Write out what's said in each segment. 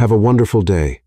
Have a wonderful day.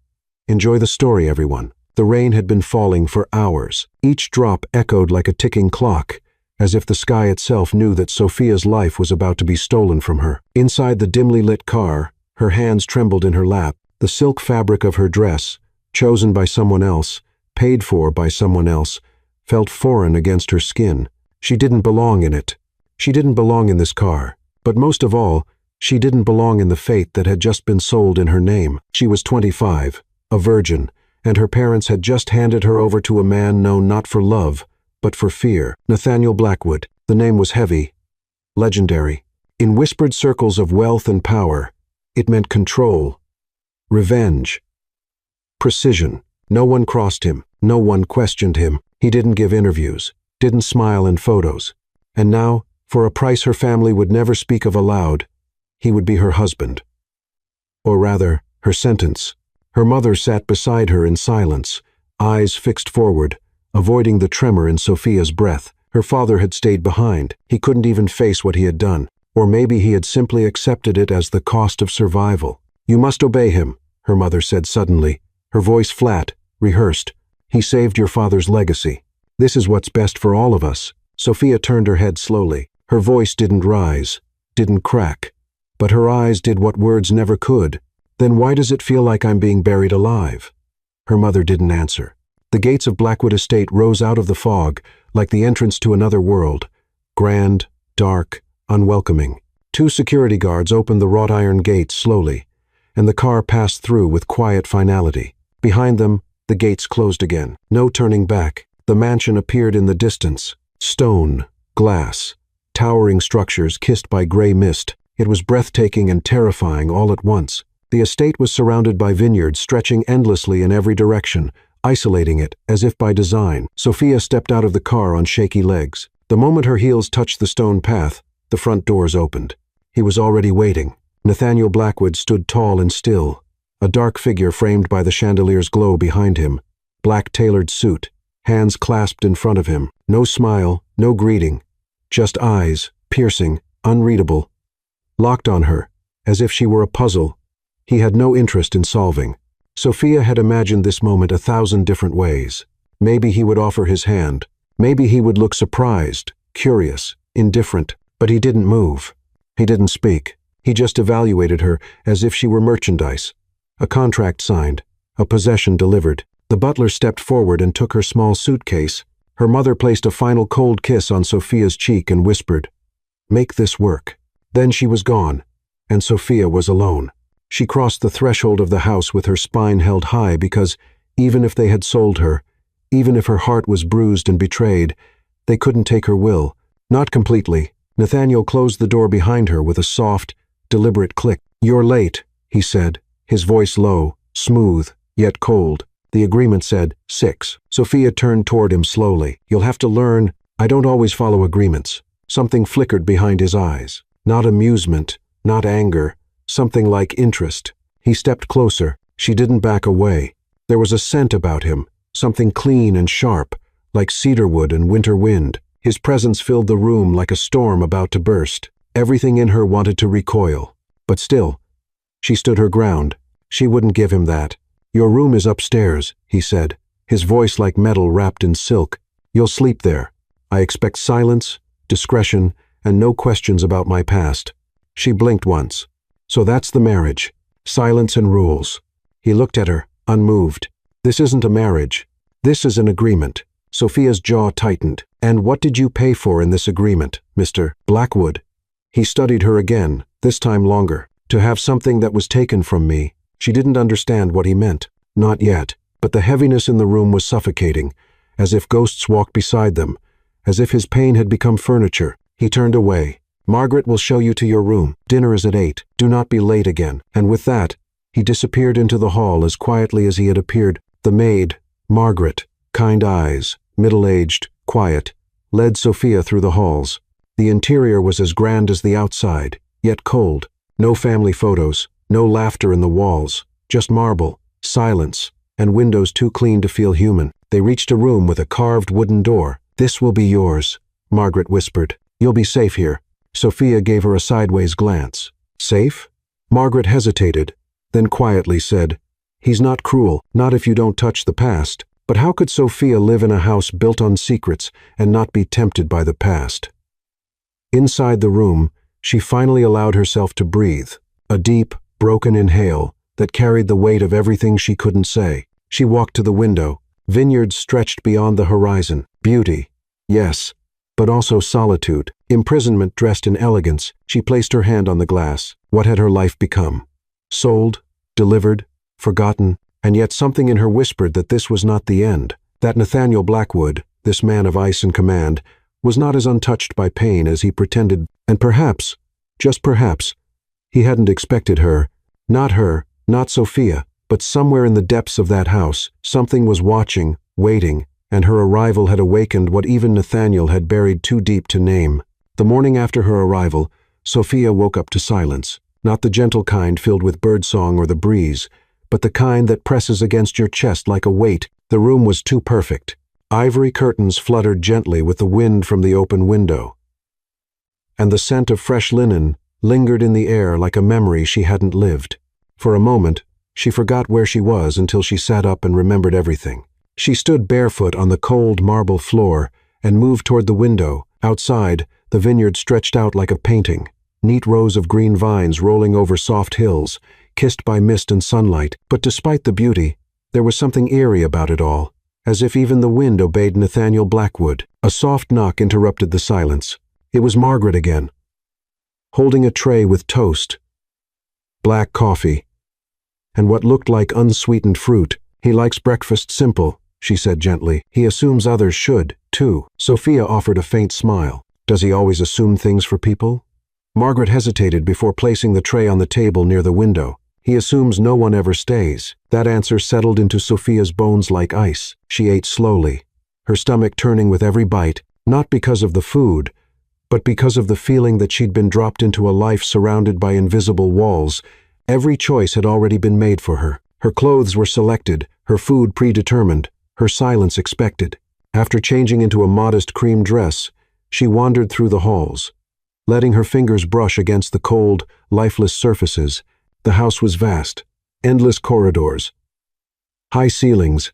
Enjoy the story, everyone." The rain had been falling for hours. Each drop echoed like a ticking clock, as if the sky itself knew that Sophia's life was about to be stolen from her. Inside the dimly lit car, her hands trembled in her lap. The silk fabric of her dress, chosen by someone else, paid for by someone else, felt foreign against her skin. She didn't belong in it. She didn't belong in this car. But most of all, she didn't belong in the fate that had just been sold in her name. She was 25, a virgin, and her parents had just handed her over to a man known not for love, but for fear. Nathaniel Blackwood. The name was heavy, legendary. In whispered circles of wealth and power, it meant control, revenge, precision. No one crossed him. No one questioned him. He didn't give interviews, didn't smile in photos. And now, for a price her family would never speak of aloud, he would be her husband. Or rather, her sentence. Her mother sat beside her in silence, eyes fixed forward, avoiding the tremor in Sophia's breath. Her father had stayed behind. He couldn't even face what he had done. Or maybe he had simply accepted it as the cost of survival. "You must obey him," her mother said suddenly, her voice flat, rehearsed. "He saved your father's legacy. This is what's best for all of us." Sophia turned her head slowly. Her voice didn't rise, didn't crack, but her eyes did what words never could. "Then why does it feel like I'm being buried alive?" Her mother didn't answer. The gates of Blackwood Estate rose out of the fog, like the entrance to another world, grand, dark, unwelcoming. Two security guards opened the wrought iron gates slowly, and the car passed through with quiet finality. Behind them, the gates closed again. No turning back. The mansion appeared in the distance. Stone, glass, towering structures kissed by gray mist. It was breathtaking and terrifying all at once. The estate was surrounded by vineyards stretching endlessly in every direction, isolating it as if by design. Sophia stepped out of the car on shaky legs. The moment her heels touched the stone path, the front doors opened. He was already waiting. Nathaniel Blackwood stood tall and still, a dark figure framed by the chandelier's glow behind him. Black tailored suit, hands clasped in front of him. No smile, no greeting, just eyes, piercing, unreadable, locked on her, as if she were a puzzle he had no interest in solving. Sophia had imagined this moment 1,000 different ways. Maybe he would offer his hand. Maybe he would look surprised, curious, indifferent. But he didn't move. He didn't speak. He just evaluated her as if she were merchandise. A contract signed, a possession delivered. The butler stepped forward and took her small suitcase. Her mother placed a final cold kiss on Sophia's cheek and whispered, "Make this work." Then she was gone, and Sophia was alone. She crossed the threshold of the house with her spine held high because, even if they had sold her, even if her heart was bruised and betrayed, they couldn't take her will. Not completely. Nathaniel closed the door behind her with a soft, deliberate click. "You're late," he said, his voice low, smooth, yet cold. The agreement said 6. Sophia turned toward him slowly. "You'll have to learn, I don't always follow agreements." Something flickered behind his eyes. Not amusement, not anger, something like interest. He stepped closer. She didn't back away. There was a scent about him, something clean and sharp, like cedarwood and winter wind. His presence filled the room like a storm about to burst. Everything in her wanted to recoil. But still, she stood her ground. She wouldn't give him that. "Your room is upstairs," he said, his voice like metal wrapped in silk. "You'll sleep there. I expect silence, discretion, and no questions about my past." She blinked once. "So that's the marriage. Silence and rules." He looked at her, unmoved. "This isn't a marriage. This is an agreement." Sophia's jaw tightened. "And what did you pay for in this agreement, Mr. Blackwood?" He studied her again, this time longer. "To have something that was taken from me." She didn't understand what he meant. Not yet. But the heaviness in the room was suffocating, as if ghosts walked beside them, as if his pain had become furniture. He turned away. "Margaret will show you to your room. Dinner is at 8. Do not be late again." And with that, he disappeared into the hall as quietly as he had appeared. The maid, Margaret, kind eyes, middle-aged, quiet, led Sophia through the halls. The interior was as grand as the outside, yet cold. No family photos, no laughter in the walls, just marble, silence, and windows too clean to feel human. They reached a room with a carved wooden door. "This will be yours," Margaret whispered. "You'll be safe here." Sophia gave her a sideways glance. "Safe?" Margaret hesitated, then quietly said, "He's not cruel, not if you don't touch the past." But how could Sophia live in a house built on secrets and not be tempted by the past? Inside the room, she finally allowed herself to breathe, a deep, broken inhale that carried the weight of everything she couldn't say. She walked to the window. Vineyards stretched beyond the horizon. Beauty, yes, but also solitude. Imprisonment dressed in elegance. She placed her hand on the glass. What had her life become? Sold, delivered, forgotten, and yet something in her whispered that this was not the end, that Nathaniel Blackwood, this man of ice and command, was not as untouched by pain as he pretended, and perhaps, just perhaps, he hadn't expected her, not Sophia, but somewhere in the depths of that house, something was watching, waiting, and her arrival had awakened what even Nathaniel had buried too deep to name. The morning after her arrival, Sophia woke up to silence, not the gentle kind filled with birdsong or the breeze, but the kind that presses against your chest like a weight. The room was too perfect. Ivory curtains fluttered gently with the wind from the open window, and the scent of fresh linen lingered in the air like a memory she hadn't lived. For a moment, she forgot where she was until she sat up and remembered everything. She stood barefoot on the cold marble floor and moved toward the window. Outside, the vineyard stretched out like a painting, neat rows of green vines rolling over soft hills, kissed by mist and sunlight. But despite the beauty, there was something eerie about it all, as if even the wind obeyed Nathaniel Blackwood. A soft knock interrupted the silence. It was Margaret again, holding a tray with toast, black coffee, and what looked like unsweetened fruit. "He likes breakfast simple," she said gently. "He assumes others should, too." Sophia offered a faint smile. "Does he always assume things for people?" Margaret hesitated before placing the tray on the table near the window. "He assumes no one ever stays." That answer settled into Sophia's bones like ice. She ate slowly, her stomach turning with every bite, not because of the food, but because of the feeling that she'd been dropped into a life surrounded by invisible walls. Every choice had already been made for her. Her clothes were selected, her food predetermined, her silence expected. After changing into a modest cream dress, she wandered through the halls, letting her fingers brush against the cold, lifeless surfaces. The house was vast, endless corridors, high ceilings,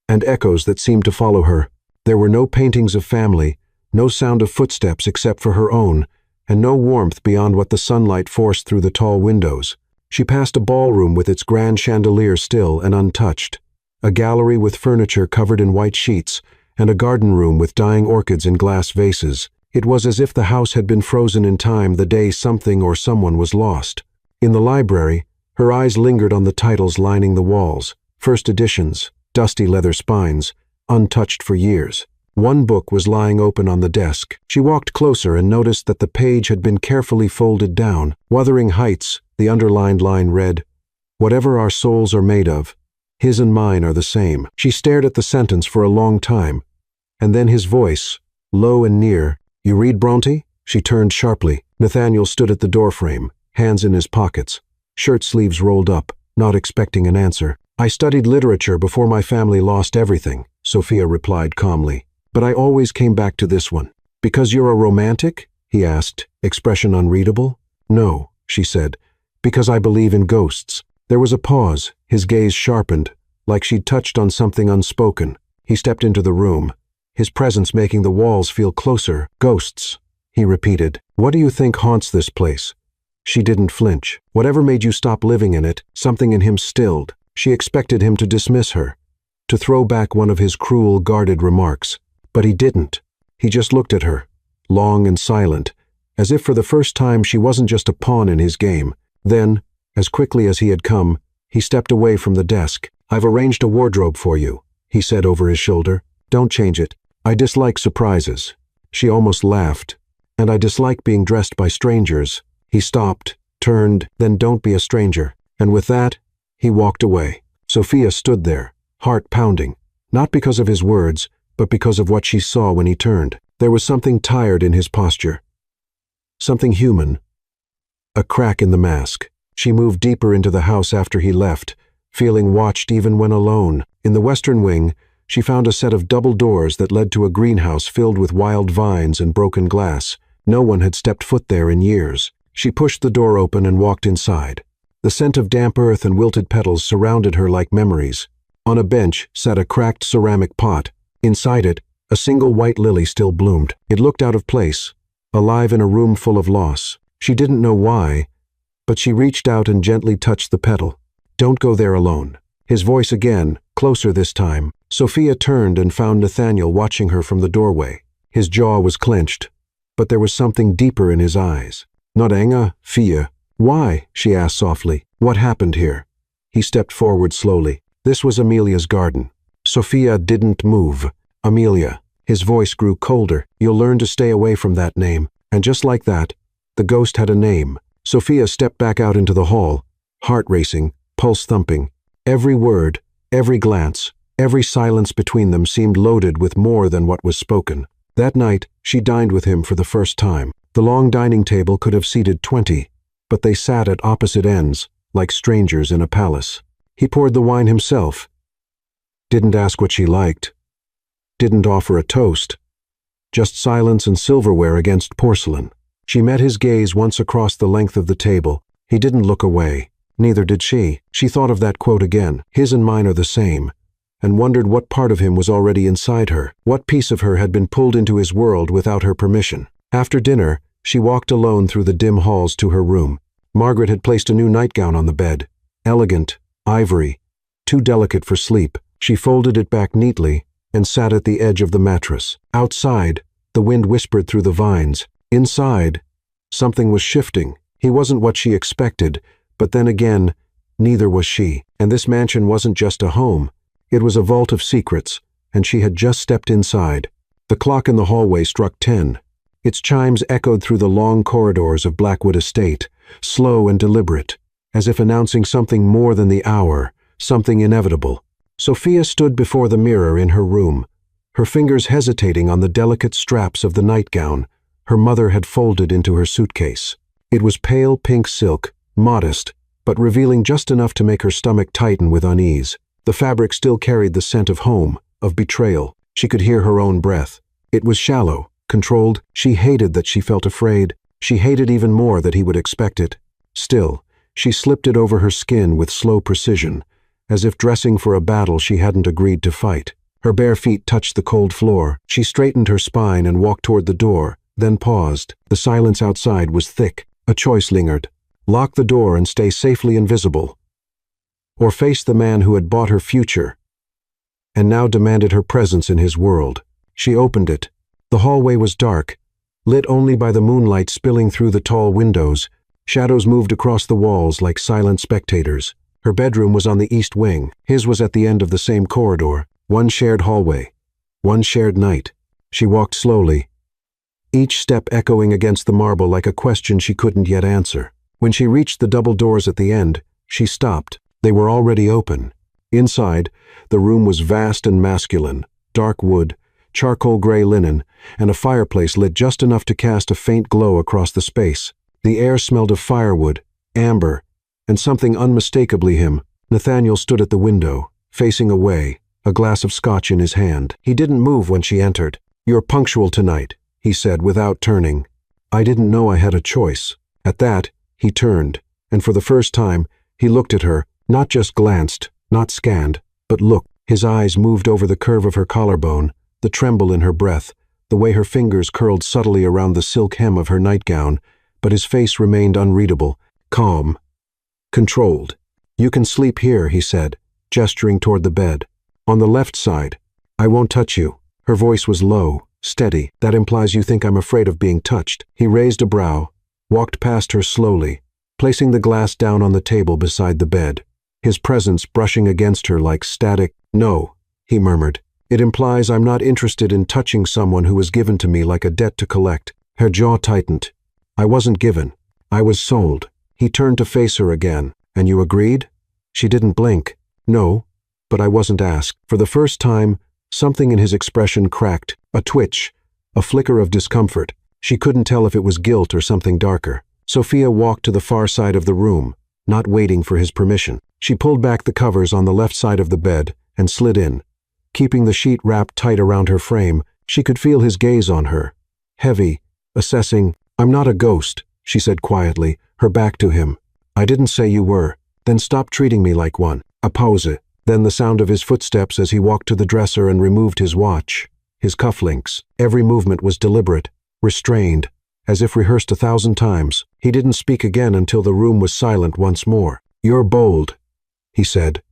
and echoes that seemed to follow her. There were no paintings of family, no sound of footsteps except for her own, and no warmth beyond what the sunlight forced through the tall windows. She passed a ballroom with its grand chandelier still and untouched, a gallery with furniture covered in white sheets, and a garden room with dying orchids in glass vases. It was as if the house had been frozen in time the day something or someone was lost. In the library, her eyes lingered on the titles lining the walls, first editions, dusty leather spines, untouched for years. One book was lying open on the desk. She walked closer and noticed that the page had been carefully folded down. Wuthering Heights, the underlined line read, "Whatever our souls are made of, his and mine are the same." She stared at the sentence for a long time, and then his voice, low and near, "You read Bronte?" She turned sharply. Nathaniel stood at the doorframe, hands in his pockets, shirt sleeves rolled up, not expecting an answer. "I studied literature before my family lost everything," Sophia replied calmly. "But I always came back to this one." "Because you're a romantic?" he asked, expression unreadable. "No," she said, "because I believe in ghosts." There was a pause, his gaze sharpened, like she'd touched on something unspoken. He stepped into the room, his presence making the walls feel closer. "Ghosts," he repeated. "What do you think haunts this place?" She didn't flinch. "Whatever made you stop living in it," something in him stilled. She expected him to dismiss her, to throw back one of his cruel, guarded remarks. But he didn't. He just looked at her, long and silent, as if for the first time she wasn't just a pawn in his game. Then, as quickly as he had come, he stepped away from the desk. "I've arranged a wardrobe for you," he said over his shoulder. "Don't change it. I dislike surprises." She almost laughed. "And I dislike being dressed by strangers." He stopped, turned, "Then don't be a stranger." And with that, he walked away. Sophia stood there, heart pounding, not because of his words, but because of what she saw when he turned. There was something tired in his posture, something human, a crack in the mask. She moved deeper into the house after he left, feeling watched even when alone. In the western wing, she found a set of double doors that led to a greenhouse filled with wild vines and broken glass. No one had stepped foot there in years. She pushed the door open and walked inside. The scent of damp earth and wilted petals surrounded her like memories. On a bench sat a cracked ceramic pot. Inside it, a single white lily still bloomed. It looked out of place, alive in a room full of loss. She didn't know why, but she reached out and gently touched the petal. "Don't go there alone." His voice again, closer this time. Sophia turned and found Nathaniel watching her from the doorway. His jaw was clenched, but there was something deeper in his eyes. "Not anger, fear." "Why?" she asked softly. "What happened here?" He stepped forward slowly. This was Amelia's garden. Sophia didn't move. "Amelia." His voice grew colder. "You'll learn to stay away from that name." And just like that, the ghost had a name. Sophia stepped back out into the hall, heart racing, pulse thumping. Every word, every glance, every silence between them seemed loaded with more than what was spoken. That night, she dined with him for the first time. The long dining table could have seated 20, but they sat at opposite ends, like strangers in a palace. He poured the wine himself. Didn't ask what she liked. Didn't offer a toast. Just silence and silverware against porcelain. She met his gaze once across the length of the table. He didn't look away. Neither did she. She thought of that quote again. His and mine are the same. And wondered what part of him was already inside her. What piece of her had been pulled into his world without her permission. After dinner, she walked alone through the dim halls to her room. Margaret had placed a new nightgown on the bed. Elegant, ivory, too delicate for sleep. She folded it back neatly and sat at the edge of the mattress. Outside, the wind whispered through the vines. Inside, something was shifting. He wasn't what she expected, but then again, neither was she. And this mansion wasn't just a home. It was a vault of secrets, and she had just stepped inside. The clock in the hallway struck 10. Its chimes echoed through the long corridors of Blackwood Estate, slow and deliberate, as if announcing something more than the hour, something inevitable. Sophia stood before the mirror in her room, her fingers hesitating on the delicate straps of the nightgown her mother had folded into her suitcase. It was pale pink silk, modest, but revealing just enough to make her stomach tighten with unease. The fabric still carried the scent of home, of betrayal. She could hear her own breath. It was shallow, controlled. She hated that she felt afraid. She hated even more that he would expect it. Still, she slipped it over her skin with slow precision, as if dressing for a battle she hadn't agreed to fight. Her bare feet touched the cold floor. She straightened her spine and walked toward the door, then paused. The silence outside was thick. A choice lingered. Lock the door and stay safely invisible, or face the man who had bought her future and now demanded her presence in his world. She opened it. The hallway was dark, lit only by the moonlight spilling through the tall windows. Shadows moved across the walls like silent spectators. Her bedroom was on the east wing. His was at the end of the same corridor. One shared hallway. One shared night. She walked slowly, each step echoing against the marble like a question she couldn't yet answer. When she reached the double doors at the end, she stopped. They were already open. Inside, the room was vast and masculine. Dark wood, charcoal gray linen, and a fireplace lit just enough to cast a faint glow across the space. The air smelled of firewood, amber, and something unmistakably him. Nathaniel stood at the window, facing away, a glass of scotch in his hand. He didn't move when she entered. "You're punctual tonight," he said without turning. I didn't know I had a choice. At that, he turned, and for the first time, he looked at her, not just glanced, not scanned, but looked. His eyes moved over the curve of her collarbone, the tremble in her breath, the way her fingers curled subtly around the silk hem of her nightgown, but his face remained unreadable, calm, controlled. "You can sleep here," he said, gesturing toward the bed. "On the left side. I won't touch you." Her voice was low, steady. "That implies you think I'm afraid of being touched." He raised a brow, walked past her slowly, placing the glass down on the table beside the bed, his presence brushing against her like static. "No," he murmured. "It implies I'm not interested in touching someone who was given to me like a debt to collect." Her jaw tightened. "I wasn't given. I was sold." He turned to face her again. "And you agreed?" She didn't blink. "No, but I wasn't asked." For the first time, something in his expression cracked, a twitch, a flicker of discomfort. She couldn't tell if it was guilt or something darker. Sophia walked to the far side of the room, not waiting for his permission. She pulled back the covers on the left side of the bed and slid in. Keeping the sheet wrapped tight around her frame, she could feel his gaze on her. Heavy, assessing. "I'm not a ghost," she said quietly, her back to him. I didn't say you were. Then stop treating me like one. A pause. Then the sound of his footsteps as he walked to the dresser and removed his watch, his cufflinks. Every movement was deliberate, restrained, as if rehearsed 1,000 times. He didn't speak again until the room was silent once more. You're bold, he said.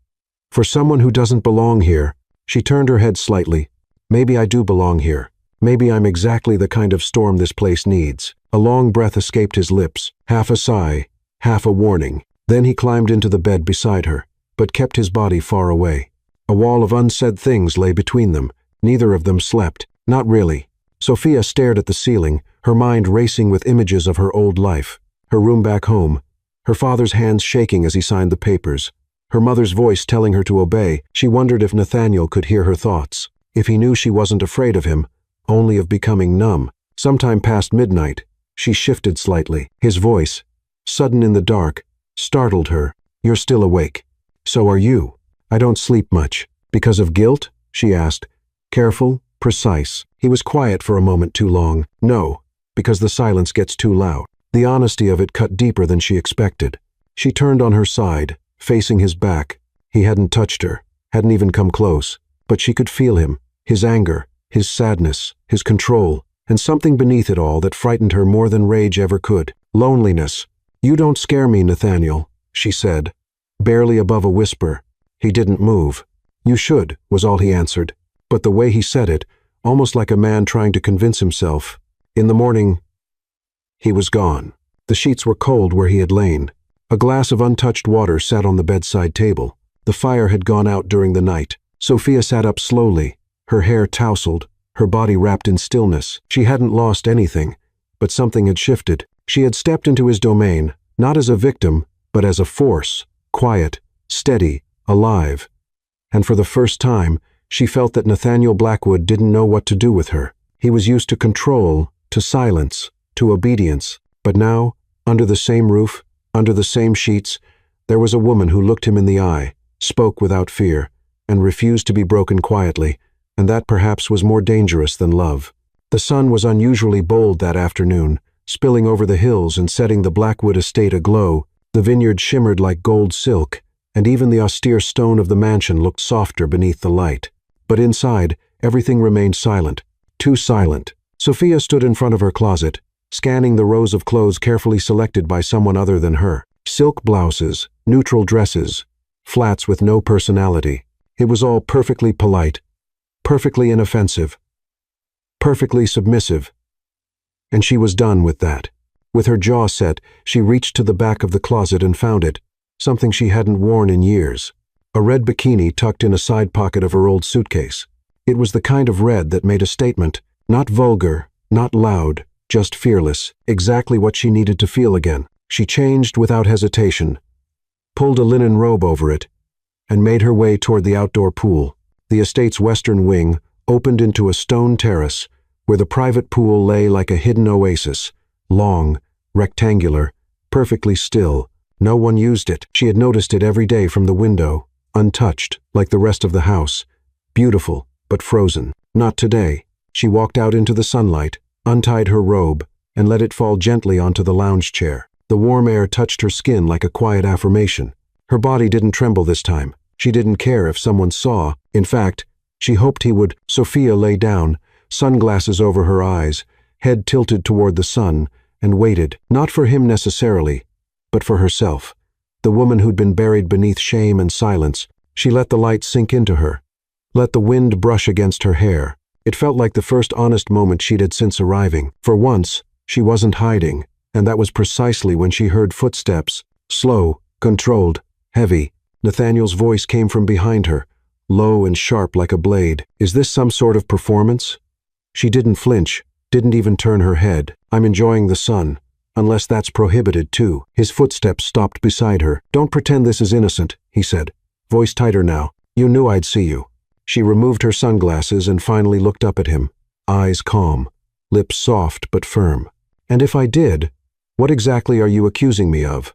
For someone who doesn't belong here. She turned her head slightly. Maybe I do belong here. Maybe I'm exactly the kind of storm this place needs. A long breath escaped his lips, half a sigh, half a warning. Then he climbed into the bed beside her, but kept his body far away. A wall of unsaid things lay between them. Neither of them slept. Not really. Sophia stared at the ceiling, her mind racing with images of her old life. Her room back home. Her father's hands shaking as he signed the papers. Her mother's voice telling her to obey. She wondered if Nathaniel could hear her thoughts. If he knew she wasn't afraid of him, only of becoming numb. Sometime past midnight, she shifted slightly. His voice, sudden in the dark, startled her. You're still awake. So are you. I don't sleep much. Because of guilt? She asked. Careful, precise. He was quiet for a moment too long. No, because the silence gets too loud. The honesty of it cut deeper than she expected. She turned on her side, facing his back. He hadn't touched her, hadn't even come close. But she could feel him, his anger, his sadness, his control, and something beneath it all that frightened her more than rage ever could. Loneliness. You don't scare me, Nathaniel, she said, barely above a whisper. He didn't move. You should, was all he answered. But the way he said it, almost like a man trying to convince himself. In the morning, he was gone. The sheets were cold where he had lain. A glass of untouched water sat on the bedside table. The fire had gone out during the night. Sophia sat up slowly, her hair tousled, her body wrapped in stillness. She hadn't lost anything, but something had shifted. She had stepped into his domain, not as a victim, but as a force, quiet, steady, alive. And for the first time, she felt that Nathaniel Blackwood didn't know what to do with her. He was used to control, to silence, to obedience. But now, under the same roof, under the same sheets, there was a woman who looked him in the eye, spoke without fear, and refused to be broken quietly, and that perhaps was more dangerous than love. The sun was unusually bold that afternoon, spilling over the hills and setting the Blackwood estate aglow. The vineyard shimmered like gold silk, and even the austere stone of the mansion looked softer beneath the light. But inside, everything remained silent, too silent. Sophia stood in front of her closet, scanning the rows of clothes carefully selected by someone other than her. Silk blouses, neutral dresses, flats with no personality. It was all perfectly polite, perfectly inoffensive, perfectly submissive. And she was done with that. With her jaw set, she reached to the back of the closet and found it, something she hadn't worn in years. A red bikini tucked in a side pocket of her old suitcase. It was the kind of red that made a statement, not vulgar, not loud, just fearless, exactly what she needed to feel again. She changed without hesitation, pulled a linen robe over it, and made her way toward the outdoor pool. The estate's western wing opened into a stone terrace, where the private pool lay like a hidden oasis, long, rectangular, perfectly still. No one used it. She had noticed it every day from the window, untouched, like the rest of the house, beautiful, but frozen. Not today. She walked out into the sunlight, untied her robe, and let it fall gently onto the lounge chair. The warm air touched her skin like a quiet affirmation. Her body didn't tremble this time. She didn't care if someone saw. In fact, she hoped he would. Sophia lay down, sunglasses over her eyes, head tilted toward the sun, and waited, not for him necessarily, but for herself. The woman who'd been buried beneath shame and silence. She let the light sink into her, let the wind brush against her hair. It felt like the first honest moment she'd had since arriving. For once, she wasn't hiding, and that was precisely when she heard footsteps, slow, controlled, heavy. Nathaniel's voice came from behind her, low and sharp like a blade. Is this some sort of performance? She didn't flinch, didn't even turn her head. I'm enjoying the sun, unless that's prohibited too. His footsteps stopped beside her. Don't pretend this is innocent, he said, voice tighter now. You knew I'd see you. She removed her sunglasses and finally looked up at him, eyes calm, lips soft but firm. And if I did, what exactly are you accusing me of?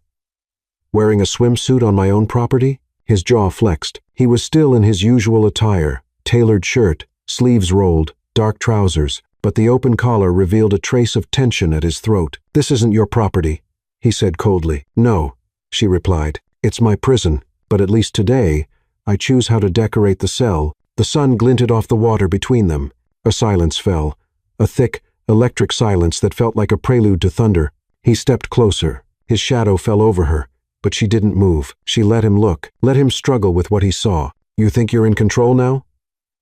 Wearing a swimsuit on my own property? His jaw flexed. He was still in his usual attire, tailored shirt, sleeves rolled, dark trousers, but the open collar revealed a trace of tension at his throat. This isn't your property, he said coldly. No, she replied. "It's my prison, but at least today, I choose how to decorate the cell." The sun glinted off the water between them. A silence fell, a thick, electric silence that felt like a prelude to thunder. He stepped closer. His shadow fell over her, but she didn't move. She let him look, let him struggle with what he saw. "You think you're in control now?"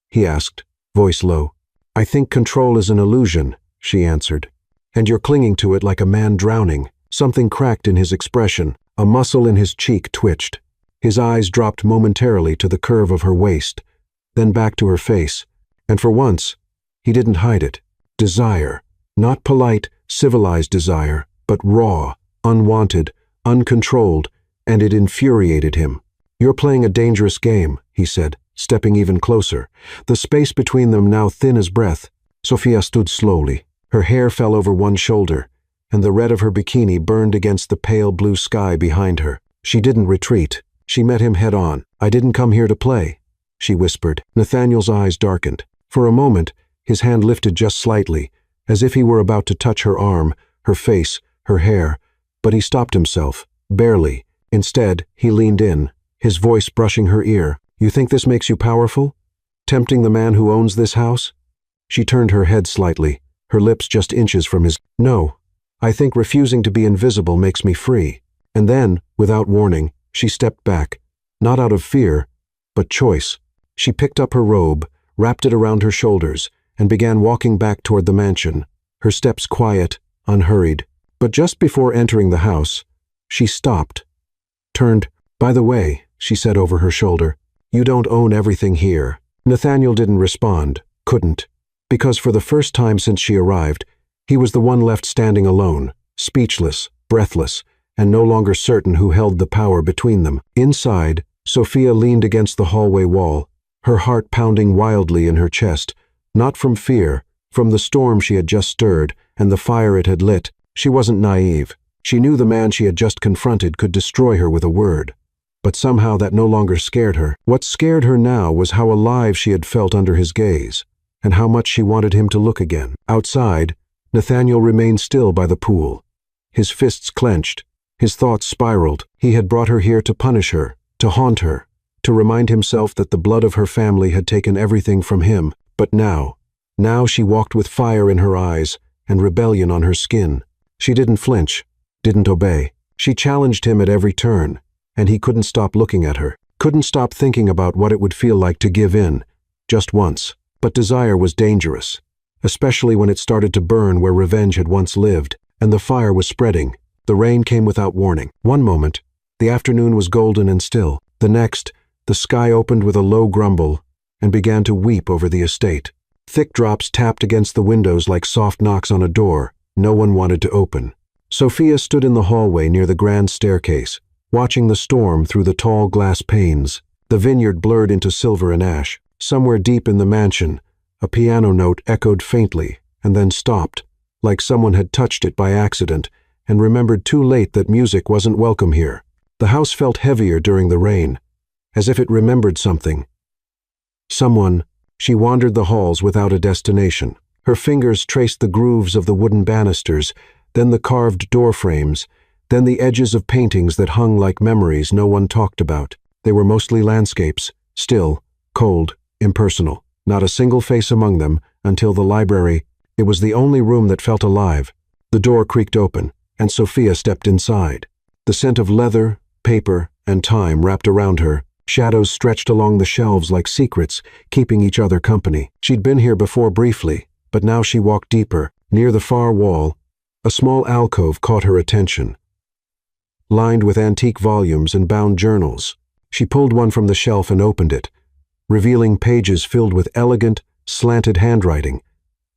he asked, voice low. "I think control is an illusion," she answered. "And you're clinging to it like a man drowning." Something cracked in his expression. A muscle in his cheek twitched. His eyes dropped momentarily to the curve of her waist, then back to her face. And for once, he didn't hide it. Desire. Not polite, civilized desire, but raw, unwanted, uncontrolled, and it infuriated him. "You're playing a dangerous game," he said, stepping even closer. The space between them now thin as breath. Sophia stood slowly. Her hair fell over one shoulder, and the red of her bikini burned against the pale blue sky behind her. She didn't retreat. She met him head on. "I didn't come here to play," she whispered. Nathaniel's eyes darkened. For a moment, his hand lifted just slightly, as if he were about to touch her arm, her face, her hair, but he stopped himself, barely. Instead, he leaned in, his voice brushing her ear. "You think this makes you powerful? Tempting the man who owns this house?" She turned her head slightly, her lips just inches from his. "No, I think refusing to be invisible makes me free." And then, without warning, she stepped back, not out of fear, but choice. She picked up her robe, wrapped it around her shoulders, and began walking back toward the mansion, her steps quiet, unhurried. But just before entering the house, she stopped, turned. "By the way," she said over her shoulder, "you don't own everything here." Nathaniel didn't respond, couldn't, because for the first time since she arrived, he was the one left standing alone, speechless, breathless, and no longer certain who held the power between them. Inside, Sophia leaned against the hallway wall, her heart pounding wildly in her chest, not from fear, from the storm she had just stirred and the fire it had lit. She wasn't naive. She knew the man she had just confronted could destroy her with a word. But somehow that no longer scared her. What scared her now was how alive she had felt under his gaze, and how much she wanted him to look again. Outside, Nathaniel remained still by the pool. His fists clenched, his thoughts spiraled. He had brought her here to punish her, to haunt her, to remind himself that the blood of her family had taken everything from him. But now she walked with fire in her eyes and rebellion on her skin. She didn't flinch, didn't obey. She challenged him at every turn, and he couldn't stop looking at her, couldn't stop thinking about what it would feel like to give in, just once. But desire was dangerous, especially when it started to burn where revenge had once lived, and the fire was spreading. The rain came without warning. One moment, the afternoon was golden and still. The next, the sky opened with a low grumble and began to weep over the estate. Thick drops tapped against the windows like soft knocks on a door no one wanted to open. Sophia stood in the hallway near the grand staircase, watching the storm through the tall glass panes. The vineyard blurred into silver and ash. Somewhere deep in the mansion, a piano note echoed faintly and then stopped, like someone had touched it by accident and remembered too late that music wasn't welcome here. The house felt heavier during the rain, as if it remembered something. Someone. She wandered the halls without a destination. Her fingers traced the grooves of the wooden banisters, then the carved door frames, then the edges of paintings that hung like memories no one talked about. They were mostly landscapes, still, cold, impersonal. Not a single face among them until the library. It was the only room that felt alive. The door creaked open, and Sophia stepped inside. The scent of leather, paper, and time wrapped around her. Shadows stretched along the shelves like secrets, keeping each other company. She'd been here before briefly, but now she walked deeper. Near the far wall, a small alcove caught her attention, lined with antique volumes and bound journals. She pulled one from the shelf and opened it, revealing pages filled with elegant, slanted handwriting,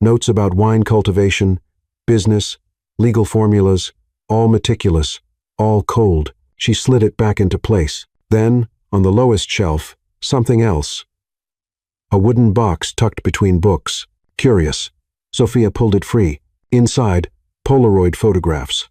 notes about wine cultivation, business, legal formulas, all meticulous, all cold. She slid it back into place. Then, on the lowest shelf, something else. A wooden box tucked between books. Curious. Sophia pulled it free. Inside, Polaroid photographs.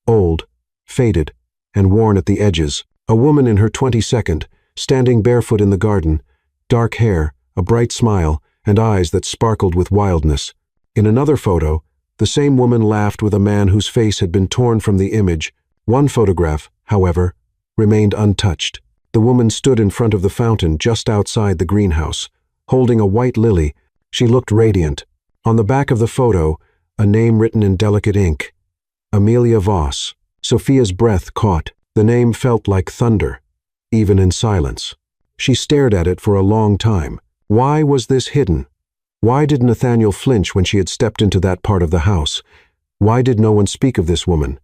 Old, faded, and worn at the edges. A woman in her 22nd, standing barefoot in the garden, dark hair, a bright smile, and eyes that sparkled with wildness. In another photo, the same woman laughed with a man whose face had been torn from the image. One photograph, however, remained untouched. The woman stood in front of the fountain just outside the greenhouse. Holding a white lily, she looked radiant. On the back of the photo, a name written in delicate ink. Amelia Voss. Sophia's breath caught. The name felt like thunder, even in silence. She stared at it for a long time. Why was this hidden? Why did Nathaniel flinch when she had stepped into that part of the house? Why did no one speak of this woman?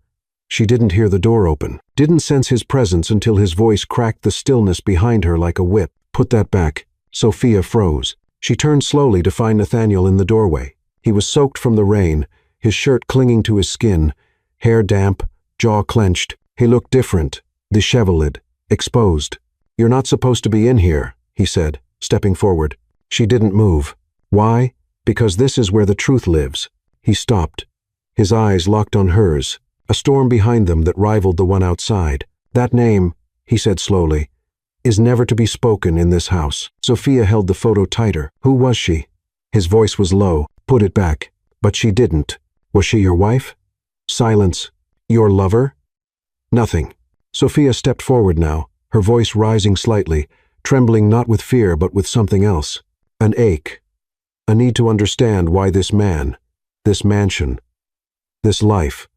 She didn't hear the door open, didn't sense his presence until his voice cracked the stillness behind her like a whip. Put that back. Sophia froze. She turned slowly to find Nathaniel in the doorway. He was soaked from the rain, his shirt clinging to his skin, hair damp, jaw clenched. He looked different, disheveled, exposed. "You're not supposed to be in here," he said, stepping forward. She didn't move. Why? Because this is where the truth lives. He stopped. His eyes locked on hers, a storm behind them that rivaled the one outside. "That name," he said slowly, "is never to be spoken in this house." Sophia held the photo tighter. Who was she? His voice was low. "Put it back." But she didn't. Was she your wife? Silence. Your lover? Nothing. Sophia stepped forward now, her voice rising slightly, trembling not with fear but with something else. An ache. A need to understand why this man, this mansion, this life,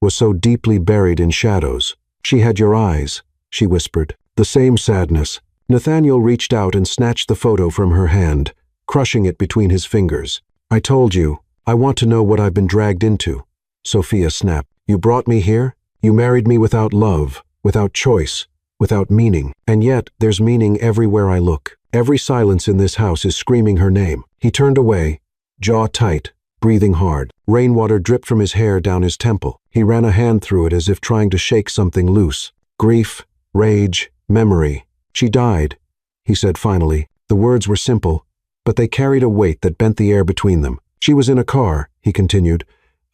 was so deeply buried in shadows. "She had your eyes," she whispered. "The same sadness." Nathaniel reached out and snatched the photo from her hand, crushing it between his fingers. "I told you, I want to know what I've been dragged into." Sophia snapped. "You brought me here? You married me without love, without choice, without meaning. And yet, there's meaning everywhere I look. Every silence in this house is screaming her name." He turned away, jaw tight, breathing hard. Rainwater dripped from his hair down his temple. He ran a hand through it as if trying to shake something loose. Grief, rage, memory. "She died," he said finally. The words were simple, but they carried a weight that bent the air between them. "She was in a car," he continued,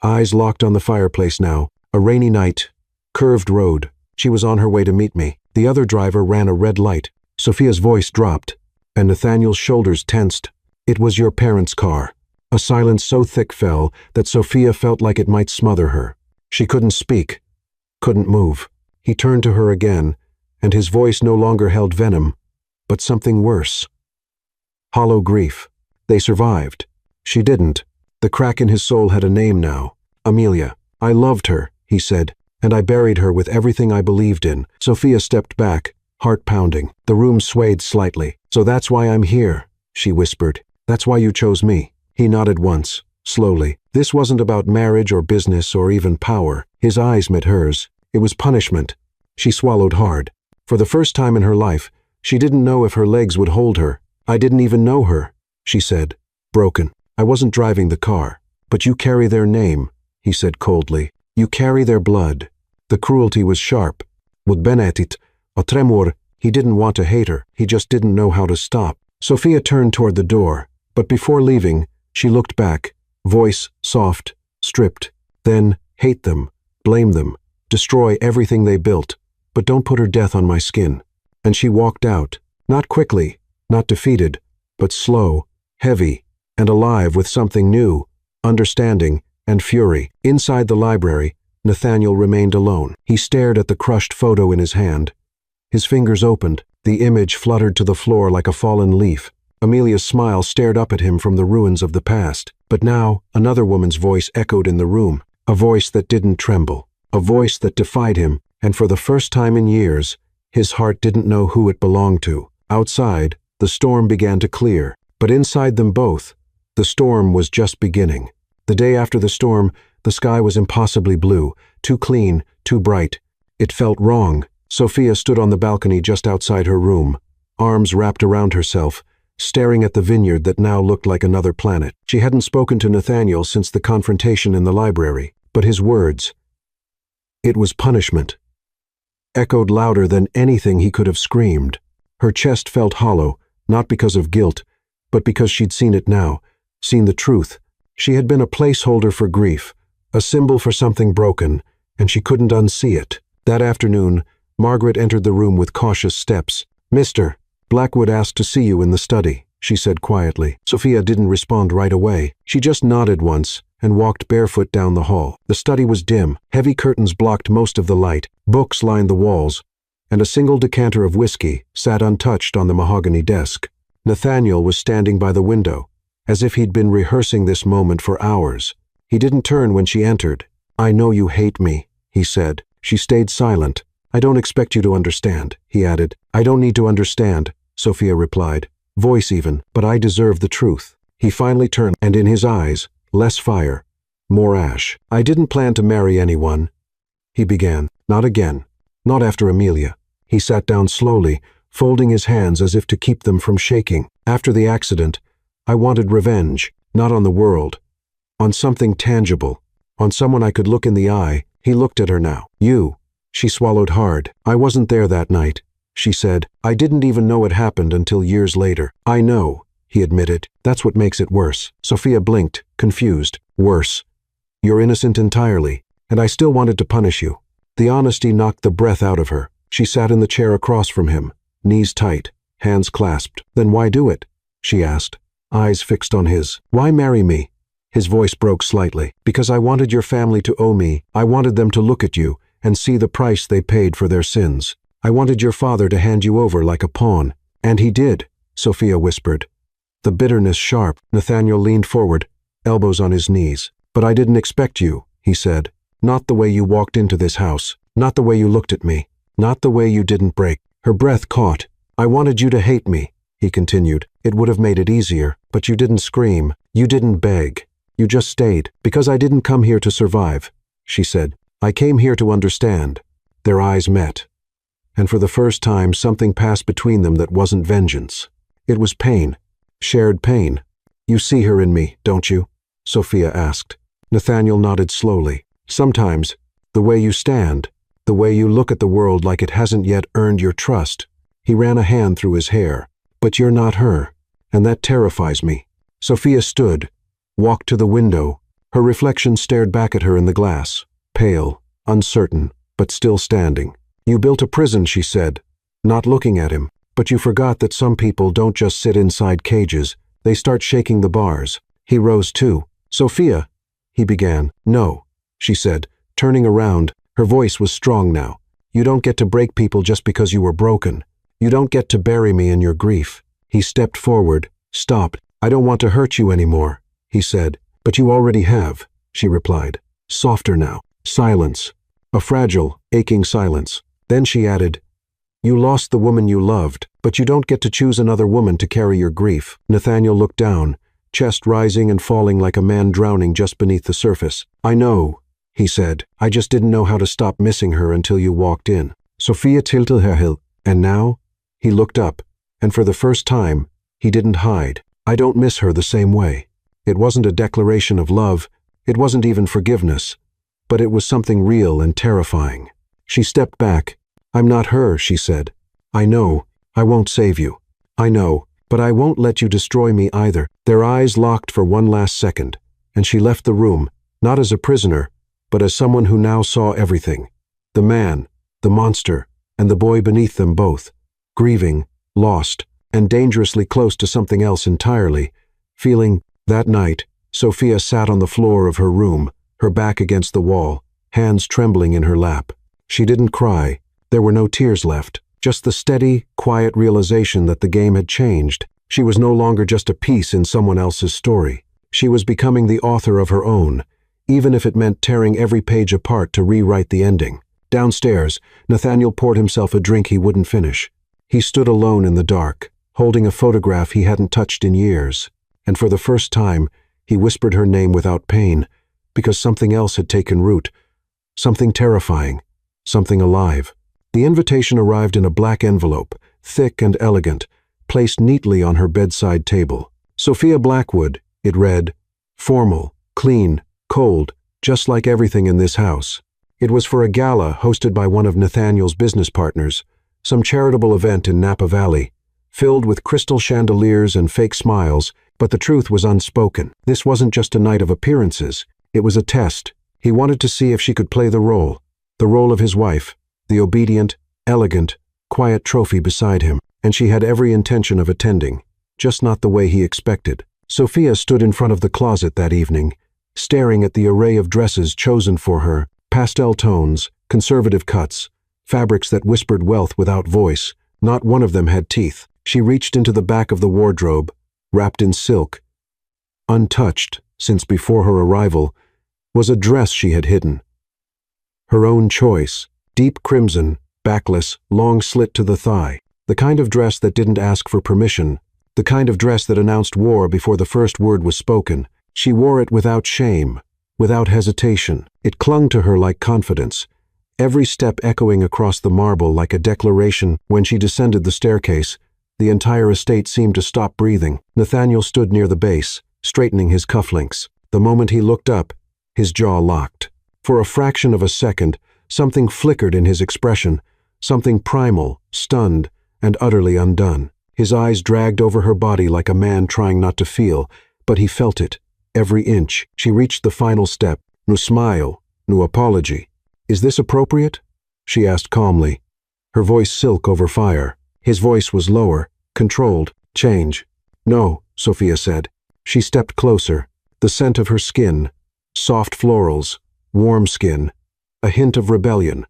eyes locked on the fireplace now. "A rainy night, curved road. She was on her way to meet me. The other driver ran a red light." Sophia's voice dropped, and Nathaniel's shoulders tensed. "It was your parents' car." A silence so thick fell that Sophia felt like it might smother her. She couldn't speak, couldn't move. He turned to her again, and his voice no longer held venom, but something worse. Hollow grief. They survived. She didn't. The crack in his soul had a name now. Amelia. "I loved her," he said, "and I buried her with everything I believed in." Sophia stepped back, heart pounding. The room swayed slightly. "So that's why I'm here," she whispered. "That's why you chose me." He nodded once, slowly. This wasn't about marriage or business or even power. His eyes met hers. It was punishment. She swallowed hard. For the first time in her life, she didn't know if her legs would hold her. "I didn't even know her," she said, broken. "I wasn't driving the car." "But you carry their name," he said coldly. "You carry their blood." The cruelty was sharp. With Benetit, a tremor, he didn't want to hate her. He just didn't know how to stop. Sophia turned toward the door, but before leaving, she looked back, voice soft, stripped. Then, "Hate them, blame them, destroy everything they built, but don't put her death on my skin." And she walked out, not quickly, not defeated, but slow, heavy, and alive with something new, understanding, and fury. Inside the library, Nathaniel remained alone. He stared at the crushed photo in his hand. His fingers opened. The image fluttered to the floor like a fallen leaf. Amelia's smile stared up at him from the ruins of the past. But now, another woman's voice echoed in the room, a voice that didn't tremble, a voice that defied him, and for the first time in years, his heart didn't know who it belonged to. Outside, the storm began to clear, but inside them both, the storm was just beginning. The day after the storm, the sky was impossibly blue, too clean, too bright. It felt wrong. Sophia stood on the balcony just outside her room, arms wrapped around herself, staring at the vineyard that now looked like another planet. She hadn't spoken to Nathaniel since the confrontation in the library, but his words, "It was punishment," echoed louder than anything he could have screamed. Her chest felt hollow, not because of guilt, but because she'd seen it now, seen the truth. She had been a placeholder for grief, a symbol for something broken, and she couldn't unsee it. That afternoon, Margaret entered the room with cautious steps. "Mr. Blackwood asked to see you in the study," she said quietly. Sophia didn't respond right away. She just nodded once and walked barefoot down the hall. The study was dim. Heavy curtains blocked most of the light. Books lined the walls, and a single decanter of whiskey sat untouched on the mahogany desk. Nathaniel was standing by the window, as if he'd been rehearsing this moment for hours. He didn't turn when she entered. "I know you hate me," he said. She stayed silent. "I don't expect you to understand," he added. "I don't need to understand," Sophia replied, voice even, "but I deserve the truth." He finally turned, and in his eyes, less fire, more ash. "I didn't plan to marry anyone," he began. "Not again. Not after Amelia." He sat down slowly, folding his hands as if to keep them from shaking. "After the accident, I wanted revenge, not on the world, on something tangible, on someone I could look in the eye." He looked at her now. "You." She swallowed hard. "I wasn't there that night," she said. "I didn't even know it happened until years later." "I know," he admitted. "That's what makes it worse." Sophia blinked, confused. "Worse? You're innocent entirely, and I still wanted to punish you." The honesty knocked the breath out of her. She sat in the chair across from him, knees tight, hands clasped. "Then why do it?" she asked, eyes fixed on his. "Why marry me?" His voice broke slightly. "Because I wanted your family to owe me. I wanted them to look at you and see the price they paid for their sins. I wanted your father to hand you over like a pawn." "And he did," Sophia whispered, the bitterness sharp. Nathaniel leaned forward, elbows on his knees. "But I didn't expect you," he said. "Not the way you walked into this house. Not the way you looked at me. Not the way you didn't break." Her breath caught. "I wanted you to hate me," he continued. "It would have made it easier, but you didn't scream. You didn't beg. You just stayed." "Because I didn't come here to survive," she said. "I came here to understand." Their eyes met, and for the first time something passed between them that wasn't vengeance. It was pain. Shared pain. "You see her in me, don't you?" Sophia asked. Nathaniel nodded slowly. "Sometimes, the way you stand, the way you look at the world like it hasn't yet earned your trust." He ran a hand through his hair. "But you're not her, and that terrifies me." Sophia stood, walked to the window. Her reflection stared back at her in the glass, pale, uncertain, but still standing. "You built a prison," she said, not looking at him. "But you forgot that some people don't just sit inside cages. They start shaking the bars." He rose too. "Sophia," he began. "No," she said, turning around. Her voice was strong now. "You don't get to break people just because you were broken. You don't get to bury me in your grief." He stepped forward, stopped. "I don't want to hurt you anymore," he said. "But you already have," she replied. Softer now. Silence. A fragile, aching silence. Then she added, "You lost the woman you loved, but you don't get to choose another woman to carry your grief." Nathaniel looked down, chest rising and falling like a man drowning just beneath the surface. "I know," he said. "I just didn't know how to stop missing her until you walked in." Sophia tilted her head. "And now?" He looked up, and for the first time, he didn't hide. "I don't miss her the same way." It wasn't a declaration of love, it wasn't even forgiveness, but it was something real and terrifying. She stepped back. "I'm not her," she said. "I know. I won't save you. I know, but I won't let you destroy me either." Their eyes locked for one last second, and she left the room, not as a prisoner, but as someone who now saw everything. The man, the monster, and the boy beneath them both. Grieving, lost, and dangerously close to something else entirely. Feeling, that night, Sophia sat on the floor of her room, her back against the wall, hands trembling in her lap. She didn't cry. There were no tears left. Just the steady, quiet realization that the game had changed. She was no longer just a piece in someone else's story. She was becoming the author of her own, even if it meant tearing every page apart to rewrite the ending. Downstairs, Nathaniel poured himself a drink he wouldn't finish. He stood alone in the dark, holding a photograph he hadn't touched in years, and for the first time, he whispered her name without pain, because something else had taken root, something terrifying, something alive. The invitation arrived in a black envelope, thick and elegant, placed neatly on her bedside table. "Sophia Blackwood," it read, formal, clean, cold, just like everything in this house. It was for a gala hosted by one of Nathaniel's business partners, some charitable event in Napa Valley, filled with crystal chandeliers and fake smiles, but the truth was unspoken. This wasn't just a night of appearances, it was a test. He wanted to see if she could play the role of his wife, the obedient, elegant, quiet trophy beside him, and she had every intention of attending, just not the way he expected. Sophia stood in front of the closet that evening, staring at the array of dresses chosen for her, pastel tones, conservative cuts, fabrics that whispered wealth without voice. Not one of them had teeth. She reached into the back of the wardrobe, wrapped in silk. Untouched, since before her arrival, was a dress she had hidden. Her own choice, deep crimson, backless, long slit to the thigh. The kind of dress that didn't ask for permission, the kind of dress that announced war before the first word was spoken. She wore it without shame, without hesitation. It clung to her like confidence, every step echoing across the marble like a declaration. When she descended the staircase, the entire estate seemed to stop breathing. Nathaniel stood near the base, straightening his cufflinks. The moment he looked up, his jaw locked. For a fraction of a second, something flickered in his expression, something primal, stunned, and utterly undone. His eyes dragged over her body like a man trying not to feel, but he felt it, every inch. She reached the final step. "No smile, no apology. Is this appropriate?" she asked calmly, her voice silk over fire. His voice was lower, controlled. "Change." "No," Sophia said. She stepped closer. The scent of her skin, soft florals, warm skin, a hint of rebellion,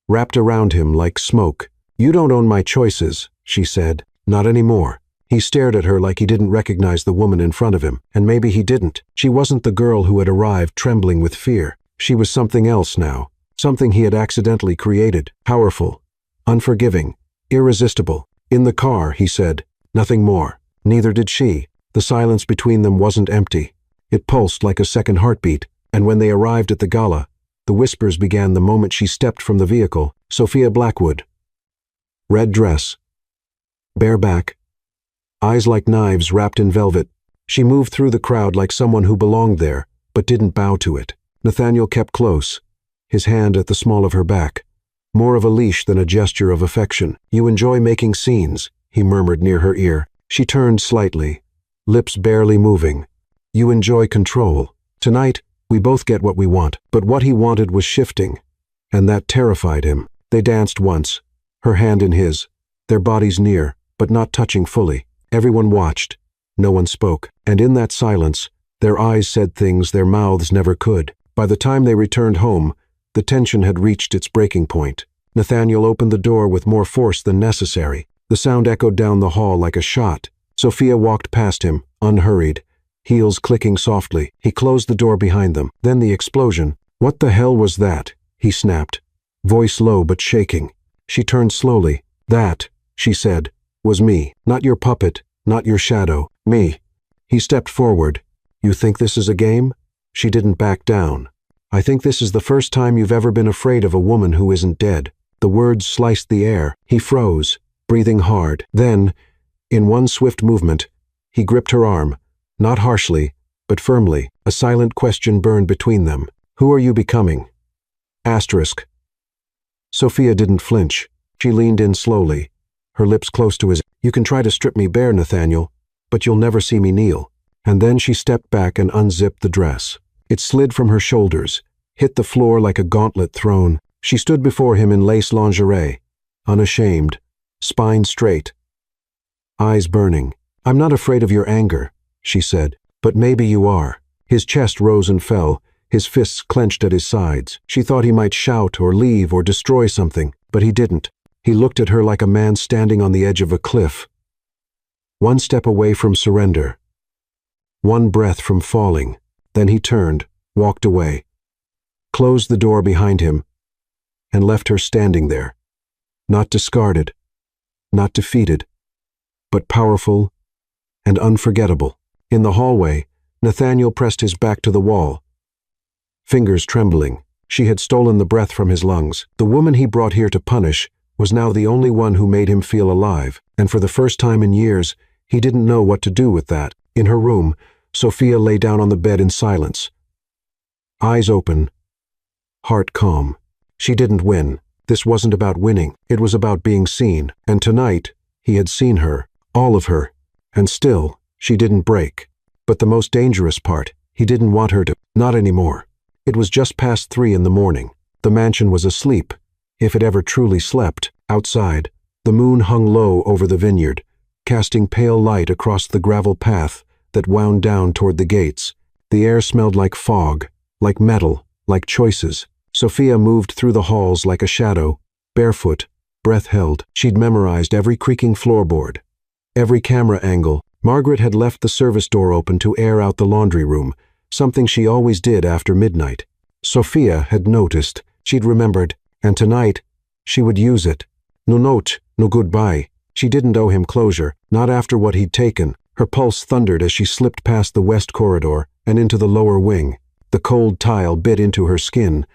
wrapped around him like smoke. "You don't own my choices," she said. "Not anymore." He stared at her like he didn't recognize the woman in front of him, and maybe he didn't. She wasn't the girl who had arrived trembling with fear. She was something else now, something he had accidentally created, powerful, unforgiving, irresistible. "In the car," he said. Nothing more. Neither did she. The silence between them wasn't empty. It pulsed like a second heartbeat, and when they arrived at the gala, the whispers began the moment she stepped from the vehicle. Sophia Blackwood. Red dress. Bare back. Eyes like knives wrapped in velvet. She moved through the crowd like someone who belonged there, but didn't bow to it. Nathaniel kept close, his hand at the small of her back. More of a leash than a gesture of affection. "You enjoy making scenes," he murmured near her ear. She turned slightly, lips barely moving. "You enjoy control. Tonight, we both get what we want." But what he wanted was shifting, and that terrified him. They danced once, her hand in his, their bodies near, but not touching fully. Everyone watched. No one spoke. And in that silence, their eyes said things their mouths never could. By the time they returned home, the tension had reached its breaking point. Nathaniel opened the door with more force than necessary. The sound echoed down the hall like a shot. Sophia walked past him, unhurried, heels clicking softly. He closed the door behind them. Then the explosion. "What the hell was that?" he snapped, voice low but shaking. She turned slowly. "That," she said, "was me. Not your puppet, not your shadow. Me." He stepped forward. "You think this is a game?" She didn't back down. "I think this is the first time you've ever been afraid of a woman who isn't dead." The words sliced the air. He froze, breathing hard. Then, in one swift movement, he gripped her arm, not harshly, but firmly. A silent question burned between them. "Who are you becoming?" Asterisk. Sophia didn't flinch. She leaned in slowly, her lips close to his. "You can try to strip me bare, Nathaniel, but you'll never see me kneel." And then she stepped back and unzipped the dress. It slid from her shoulders, hit the floor like a gauntlet thrown. She stood before him in lace lingerie, unashamed, spine straight, eyes burning. "I'm not afraid of your anger," she said, "but maybe you are." His chest rose and fell, his fists clenched at his sides. She thought he might shout or leave or destroy something, but he didn't. He looked at her like a man standing on the edge of a cliff. One step away from surrender. One breath from falling. Then he turned, walked away, closed the door behind him, and left her standing there. Not discarded, not defeated, but powerful and unforgettable. In the hallway, Nathaniel pressed his back to the wall, fingers trembling. She had stolen the breath from his lungs. The woman he brought here to punish was now the only one who made him feel alive, and for the first time in years, he didn't know what to do with that. In her room, Sophia lay down on the bed in silence, eyes open, heart calm. She didn't win. This wasn't about winning. It was about being seen. And tonight, he had seen her, all of her, and still, she didn't break. But the most dangerous part, he didn't want her to. Not anymore. It was just past 3 in the morning. The mansion was asleep, if it ever truly slept. Outside, the moon hung low over the vineyard, casting pale light across the gravel path that wound down toward the gates. The air smelled like fog, like metal, like choices. Sophia moved through the halls like a shadow, barefoot, breath held. She'd memorized every creaking floorboard, every camera angle. Margaret had left the service door open to air out the laundry room, something she always did after midnight. Sophia had noticed, she'd remembered, and tonight, she would use it. No note, no goodbye. She didn't owe him closure, not after what he'd taken. Her pulse thundered as she slipped past the west corridor and into the lower wing. The cold tile bit into her skin,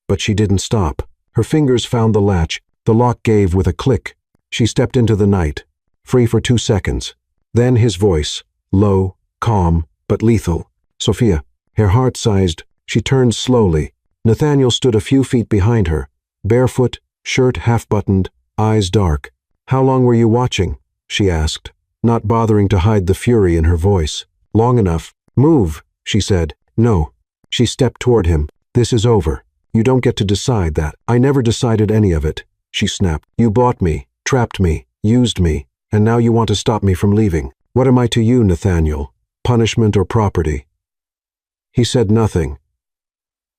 but she didn't stop. Her fingers found the latch. The lock gave with a click. She stepped into the night, free for 2 seconds. Then his voice, low, calm, but lethal. Sophia. Her heart sized. She turned slowly. Nathaniel stood a few feet behind her, barefoot, shirt half-buttoned, eyes dark. How long were you watching? She asked, not bothering to hide the fury in her voice. Long enough. Move, she said. No. She stepped toward him. This is over. You don't get to decide that. I never decided any of it, she snapped. You bought me, trapped me, used me, and now you want to stop me from leaving. What am I to you, Nathaniel? Punishment or property? He said nothing,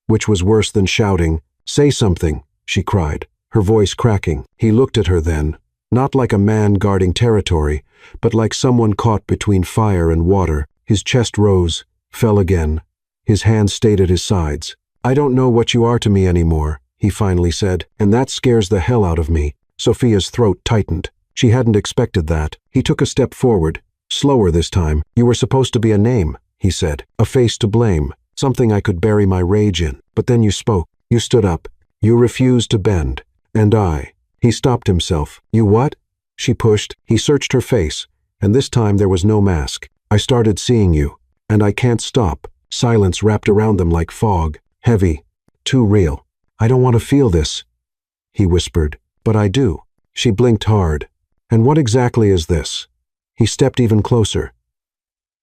which was worse than shouting. Say something, she cried, her voice cracking. He looked at her then, not like a man guarding territory, but like someone caught between fire and water. His chest rose, fell again. His hands stayed at his sides. I don't know what you are to me anymore, he finally said, and that scares the hell out of me. Sophia's throat tightened. She hadn't expected that. He took a step forward, slower this time. You were supposed to be a name, he said, a face to blame, something I could bury my rage in. But then you spoke. You stood up. You refused to bend. And I. He stopped himself. You what? She pushed. He searched her face, and this time there was no mask. I started seeing you, and I can't stop. Silence wrapped around them like fog, heavy, too real. I don't want to feel this, he whispered. But I do. She blinked hard. And what exactly is this? He stepped even closer.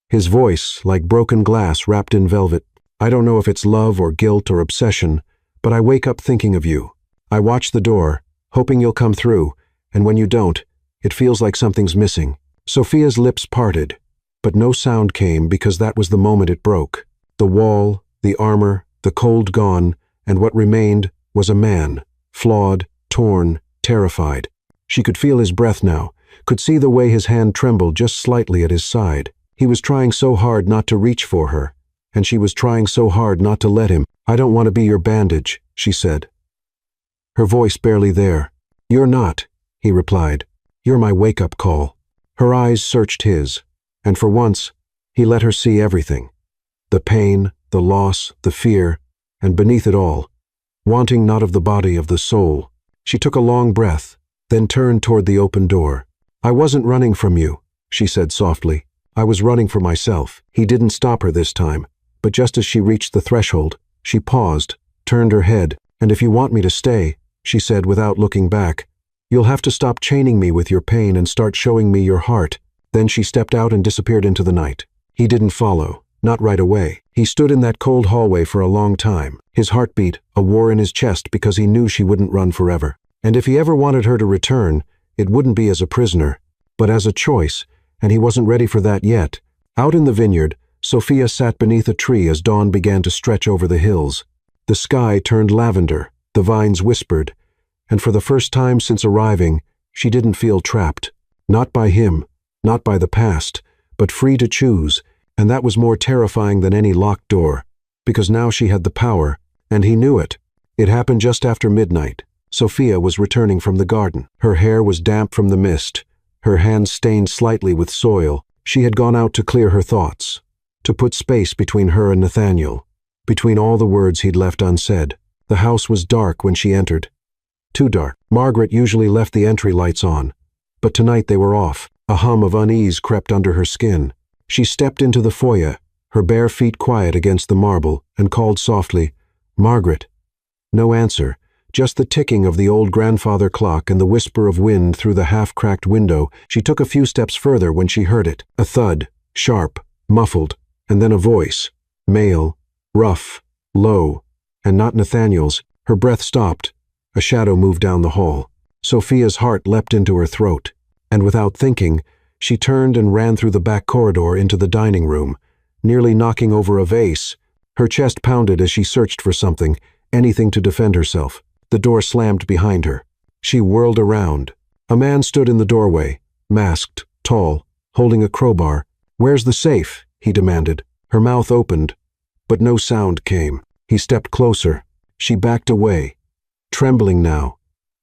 His voice, like broken glass wrapped in velvet. I don't know if it's love or guilt or obsession, but I wake up thinking of you. I watch the door, hoping you'll come through, and when you don't, it feels like something's missing. Sophia's lips parted, but no sound came because that was the moment it broke. The wall, the armor, the cold gone, and what remained was a man, flawed, torn, terrified. She could feel his breath now, could see the way his hand trembled just slightly at his side. He was trying so hard not to reach for her, and she was trying so hard not to let him. I don't want to be your bandage, she said, her voice barely there. You're not, he replied. You're my wake-up call. Her eyes searched his, and for once, he let her see everything. The pain, the loss, the fear, and beneath it all, wanting not of the body of the soul. She took a long breath, then turned toward the open door. I wasn't running from you, she said softly. I was running for myself. He didn't stop her this time, but just as she reached the threshold, she paused, turned her head. And if you want me to stay, she said without looking back, you'll have to stop chaining me with your pain and start showing me your heart. Then she stepped out and disappeared into the night. He didn't follow, not right away. He stood in that cold hallway for a long time, his heartbeat a war in his chest because he knew she wouldn't run forever. And if he ever wanted her to return, it wouldn't be as a prisoner, but as a choice, and he wasn't ready for that yet. Out in the vineyard, Sophia sat beneath a tree as dawn began to stretch over the hills. The sky turned lavender, the vines whispered, and for the first time since arriving, she didn't feel trapped. Not by him, not by the past, but free to choose, and that was more terrifying than any locked door, because now she had the power, and he knew it. It happened just after midnight. Sophia was returning from the garden. Her hair was damp from the mist, her hands stained slightly with soil. She had gone out to clear her thoughts, to put space between her and Nathaniel, between all the words he'd left unsaid. The house was dark when she entered. Too dark. Margaret usually left the entry lights on, but tonight they were off. A hum of unease crept under her skin. She stepped into the foyer, her bare feet quiet against the marble, and called softly, "Margaret." No answer, just the ticking of the old grandfather clock and the whisper of wind through the half-cracked window. She took a few steps further when she heard it. A thud, sharp, muffled, and then a voice, male, rough, low, and not Nathaniel's. Her breath stopped. A shadow moved down the hall. Sophia's heart leapt into her throat, and without thinking, she turned and ran through the back corridor into the dining room, nearly knocking over a vase. Her chest pounded as she searched for something, anything to defend herself. The door slammed behind her. She whirled around. A man stood in the doorway, masked, tall, holding a crowbar. "Where's the safe?" he demanded. Her mouth opened, but no sound came. He stepped closer. She backed away, trembling now,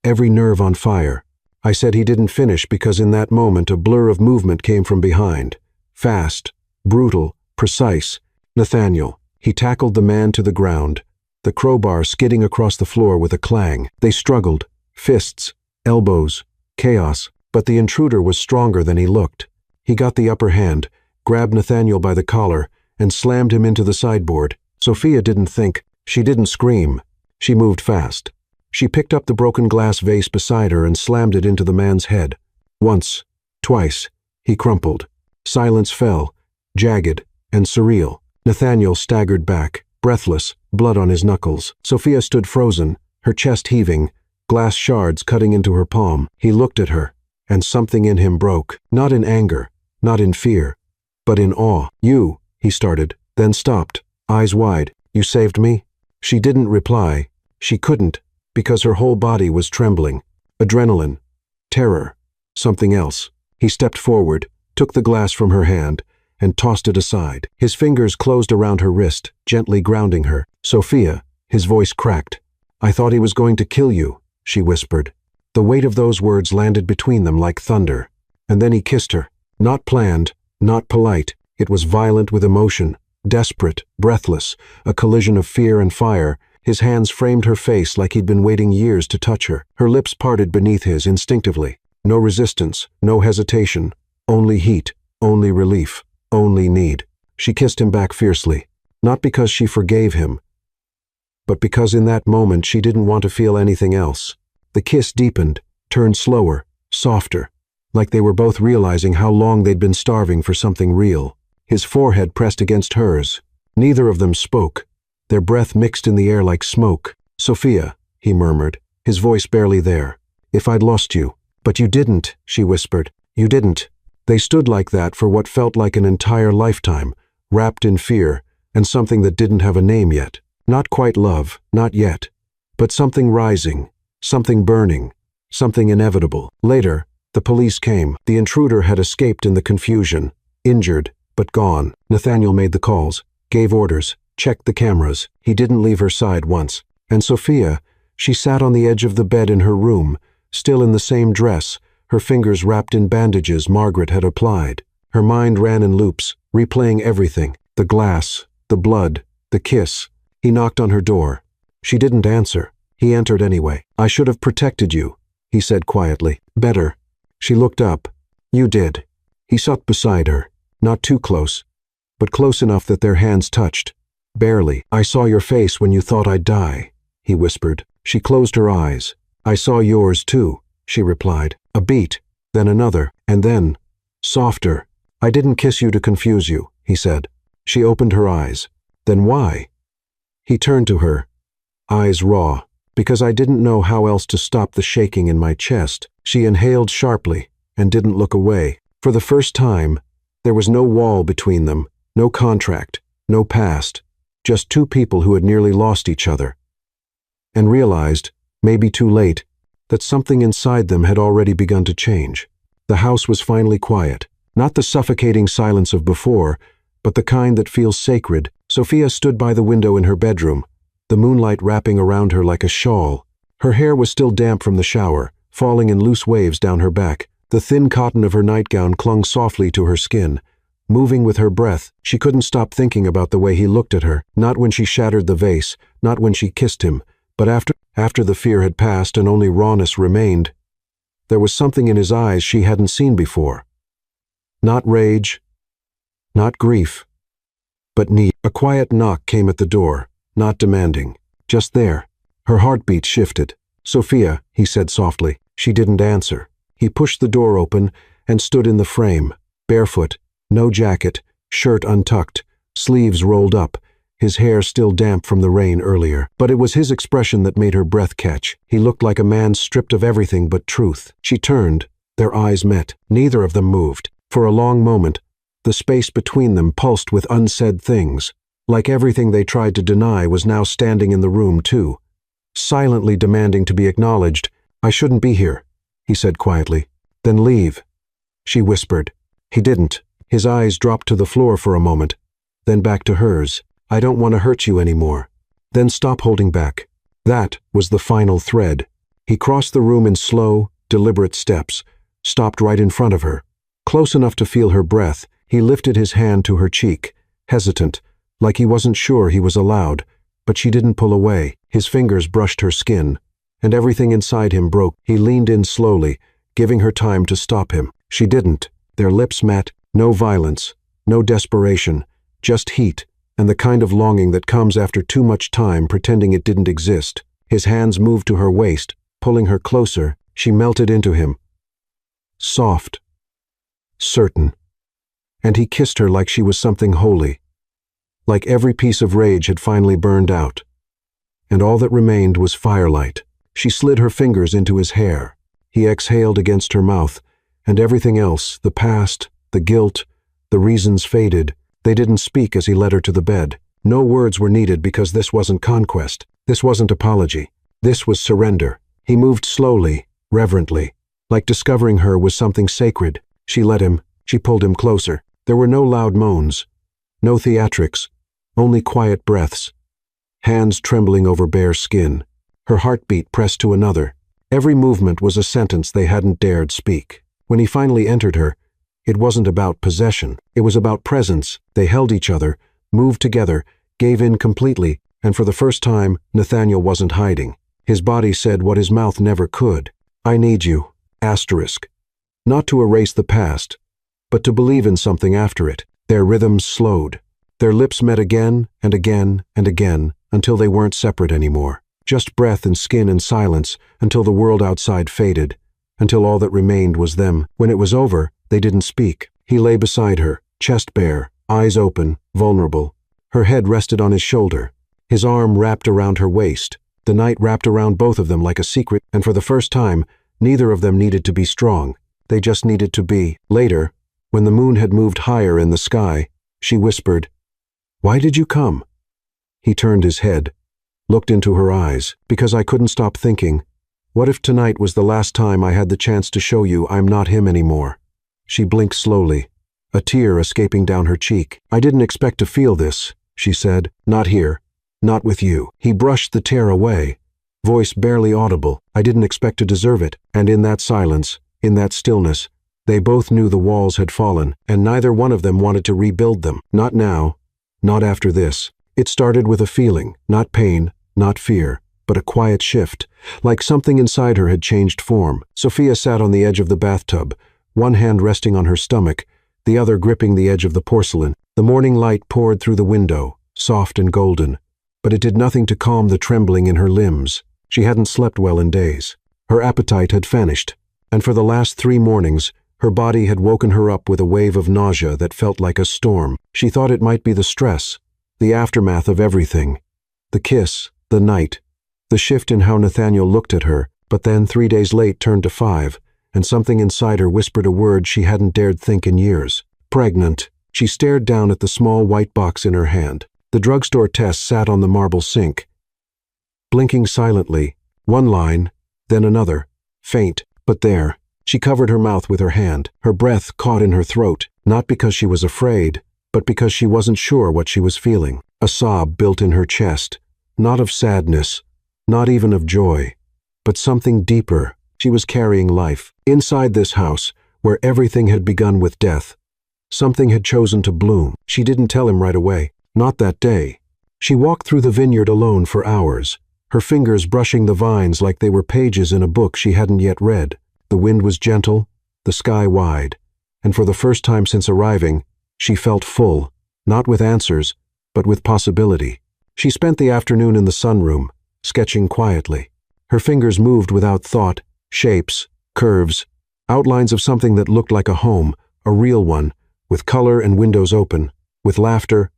every nerve on fire. I said he didn't finish because in that moment a blur of movement came from behind. Fast, brutal, precise. Nathaniel. He tackled the man to the ground, the crowbar skidding across the floor with a clang. They struggled, fists, elbows, chaos, but the intruder was stronger than he looked. He got the upper hand, grabbed Nathaniel by the collar, and slammed him into the sideboard. Sophia didn't think. She didn't scream. She moved fast. She picked up the broken glass vase beside her and slammed it into the man's head. Once, twice. He crumpled. Silence fell, jagged and surreal. Nathaniel staggered back, breathless, blood on his knuckles. Sophia stood frozen, her chest heaving, glass shards cutting into her palm. He looked at her, and something in him broke. Not in anger, not in fear, but in awe. "You," he started, then stopped, eyes wide. "You saved me?" She didn't reply. She couldn't, because her whole body was trembling. Adrenaline, terror, something else. He stepped forward, took the glass from her hand, and tossed it aside. His fingers closed around her wrist, gently grounding her. "Sophia," his voice cracked. "I thought he was going to kill you," she whispered. The weight of those words landed between them like thunder. And then he kissed her. Not planned, not polite. It was violent with emotion, desperate, breathless, a collision of fear and fire. His hands framed her face like he'd been waiting years to touch her. Her lips parted beneath his instinctively. No resistance, no hesitation, only heat, only relief, only need. She kissed him back fiercely, not because she forgave him, but because in that moment she didn't want to feel anything else. The kiss deepened, turned slower, softer, like they were both realizing how long they'd been starving for something real. His forehead pressed against hers. Neither of them spoke. Their breath mixed in the air like smoke. "Sophia," he murmured, his voice barely there. "If I'd lost you." "But you didn't," she whispered. "You didn't." They stood like that for what felt like an entire lifetime, wrapped in fear, and something that didn't have a name yet. Not quite love, not yet, but something rising, something burning, something inevitable. Later, the police came. The intruder had escaped in the confusion, injured, but gone. Nathaniel made the calls, gave orders, checked the cameras. He didn't leave her side once. And Sophia, she sat on the edge of the bed in her room, still in the same dress, her fingers wrapped in bandages Margaret had applied. Her mind ran in loops, replaying everything. The glass, the blood, the kiss. He knocked on her door. She didn't answer. He entered anyway. "I should have protected you," he said quietly. "Better." She looked up. "You did." He sat beside her, not too close, but close enough that their hands touched. Barely. "I saw your face when you thought I'd die," he whispered. She closed her eyes. "I saw yours too," she replied. A beat, then another, and then, softer. "I didn't kiss you to confuse you," he said. She opened her eyes. "Then why?" He turned to her, eyes raw. "Because I didn't know how else to stop the shaking in my chest." She inhaled sharply and didn't look away. For the first time, there was no wall between them, no contract, no past, just two people who had nearly lost each other. And realized, maybe too late, that something inside them had already begun to change. The house was finally quiet, not the suffocating silence of before, but the kind that feels sacred. Sophia stood by the window in her bedroom, the moonlight wrapping around her like a shawl. Her hair was still damp from the shower, falling in loose waves down her back. The thin cotton of her nightgown clung softly to her skin. Moving with her breath, she couldn't stop thinking about the way he looked at her, not when she shattered the vase, not when she kissed him, but after the fear had passed and only rawness remained. There was something in his eyes she hadn't seen before. Not rage, not grief, but need. A quiet knock came at the door, not demanding, just there. Her heartbeat shifted. "Sophia," he said softly. She didn't answer. He pushed the door open and stood in the frame, barefoot, no jacket, shirt untucked, sleeves rolled up, his hair still damp from the rain earlier. But it was his expression that made her breath catch. He looked like a man stripped of everything but truth. She turned. Their eyes met. Neither of them moved. For a long moment, the space between them pulsed with unsaid things, like everything they tried to deny was now standing in the room too, silently demanding to be acknowledged, I shouldn't be here, he said quietly. Then leave, she whispered. He didn't. His eyes dropped to the floor for a moment, then back to hers. I don't want to hurt you anymore. Then stop holding back. That was the final thread. He crossed the room in slow, deliberate steps, stopped right in front of her. Close enough to feel her breath, he lifted his hand to her cheek, hesitant, like he wasn't sure he was allowed, but she didn't pull away. His fingers brushed her skin, and everything inside him broke. He leaned in slowly, giving her time to stop him. She didn't. Their lips met, no violence, no desperation, just heat, and the kind of longing that comes after too much time pretending it didn't exist. His hands moved to her waist, pulling her closer. She melted into him. Soft. Certain. And he kissed her like she was something holy. Like every piece of rage had finally burned out. And all that remained was firelight. She slid her fingers into his hair. He exhaled against her mouth, and everything else, the past, the guilt, the reasons faded. They didn't speak as he led her to the bed. No words were needed because this wasn't conquest. This wasn't apology. This was surrender. He moved slowly, reverently, like discovering her was something sacred. She let him. She pulled him closer. There were no loud moans, no theatrics, only quiet breaths. Hands trembling over bare skin. Her heartbeat pressed to another. Every movement was a sentence they hadn't dared speak. When he finally entered her, it wasn't about possession. It was about presence. They held each other, moved together, gave in completely, and for the first time, Nathaniel wasn't hiding. His body said what his mouth never could. I need you. Asterisk. Not to erase the past, but to believe in something after it. Their rhythms slowed. Their lips met again and again and again until they weren't separate anymore. Just breath and skin and silence until the world outside faded, until all that remained was them. When it was over, they didn't speak. He lay beside her, chest bare, eyes open, vulnerable. Her head rested on his shoulder. His arm wrapped around her waist. The night wrapped around both of them like a secret, and for the first time, neither of them needed to be strong. They just needed to be. Later, when the moon had moved higher in the sky, she whispered, "Why did you come?" He turned his head, looked into her eyes. "Because I couldn't stop thinking, what if tonight was the last time I had the chance to show you I'm not him anymore?" She blinked slowly, a tear escaping down her cheek. "I didn't expect to feel this," she said. "Not here. Not with you." He brushed the tear away, voice barely audible. "I didn't expect to deserve it." And in that silence, in that stillness, they both knew the walls had fallen, and neither one of them wanted to rebuild them. Not now, not after this. It started with a feeling, not pain, not fear, but a quiet shift, like something inside her had changed form. Sophia sat on the edge of the bathtub, one hand resting on her stomach, the other gripping the edge of the porcelain. The morning light poured through the window, soft and golden, but it did nothing to calm the trembling in her limbs. She hadn't slept well in days. Her appetite had vanished, and for the last 3 mornings, her body had woken her up with a wave of nausea that felt like a storm. She thought it might be the stress, the aftermath of everything. The kiss, the night, the shift in how Nathaniel looked at her, but then 3 days late turned to 5, and something inside her whispered a word she hadn't dared think in years. Pregnant. She stared down at the small white box in her hand. The drugstore test sat on the marble sink. Blinking silently, one line, then another, faint, but there. She covered her mouth with her hand, her breath caught in her throat, not because she was afraid, but because she wasn't sure what she was feeling. A sob built in her chest, not of sadness, not even of joy, but something deeper. She was carrying life. Inside this house, where everything had begun with death, something had chosen to bloom. She didn't tell him right away, not that day. She walked through the vineyard alone for hours, her fingers brushing the vines like they were pages in a book she hadn't yet read. The wind was gentle, the sky wide, and for the first time since arriving, she felt full, not with answers, but with possibility. She spent the afternoon in the sunroom, sketching quietly. Her fingers moved without thought, shapes, curves, outlines of something that looked like a home, a real one, with color and windows open, with laughter,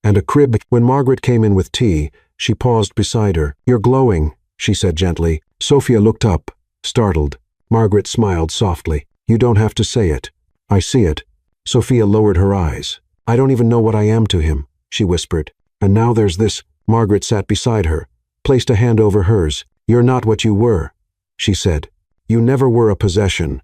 and a crib. When Margaret came in with tea, she paused beside her. "You're glowing," she said gently. Sophia looked up, startled. Margaret smiled softly. "You don't have to say it. I see it." Sophia lowered her eyes. "I don't even know what I am to him," she whispered. "And now there's this." Margaret sat beside her, placed a hand over hers. "You're not what you were," she said. You never were a possession,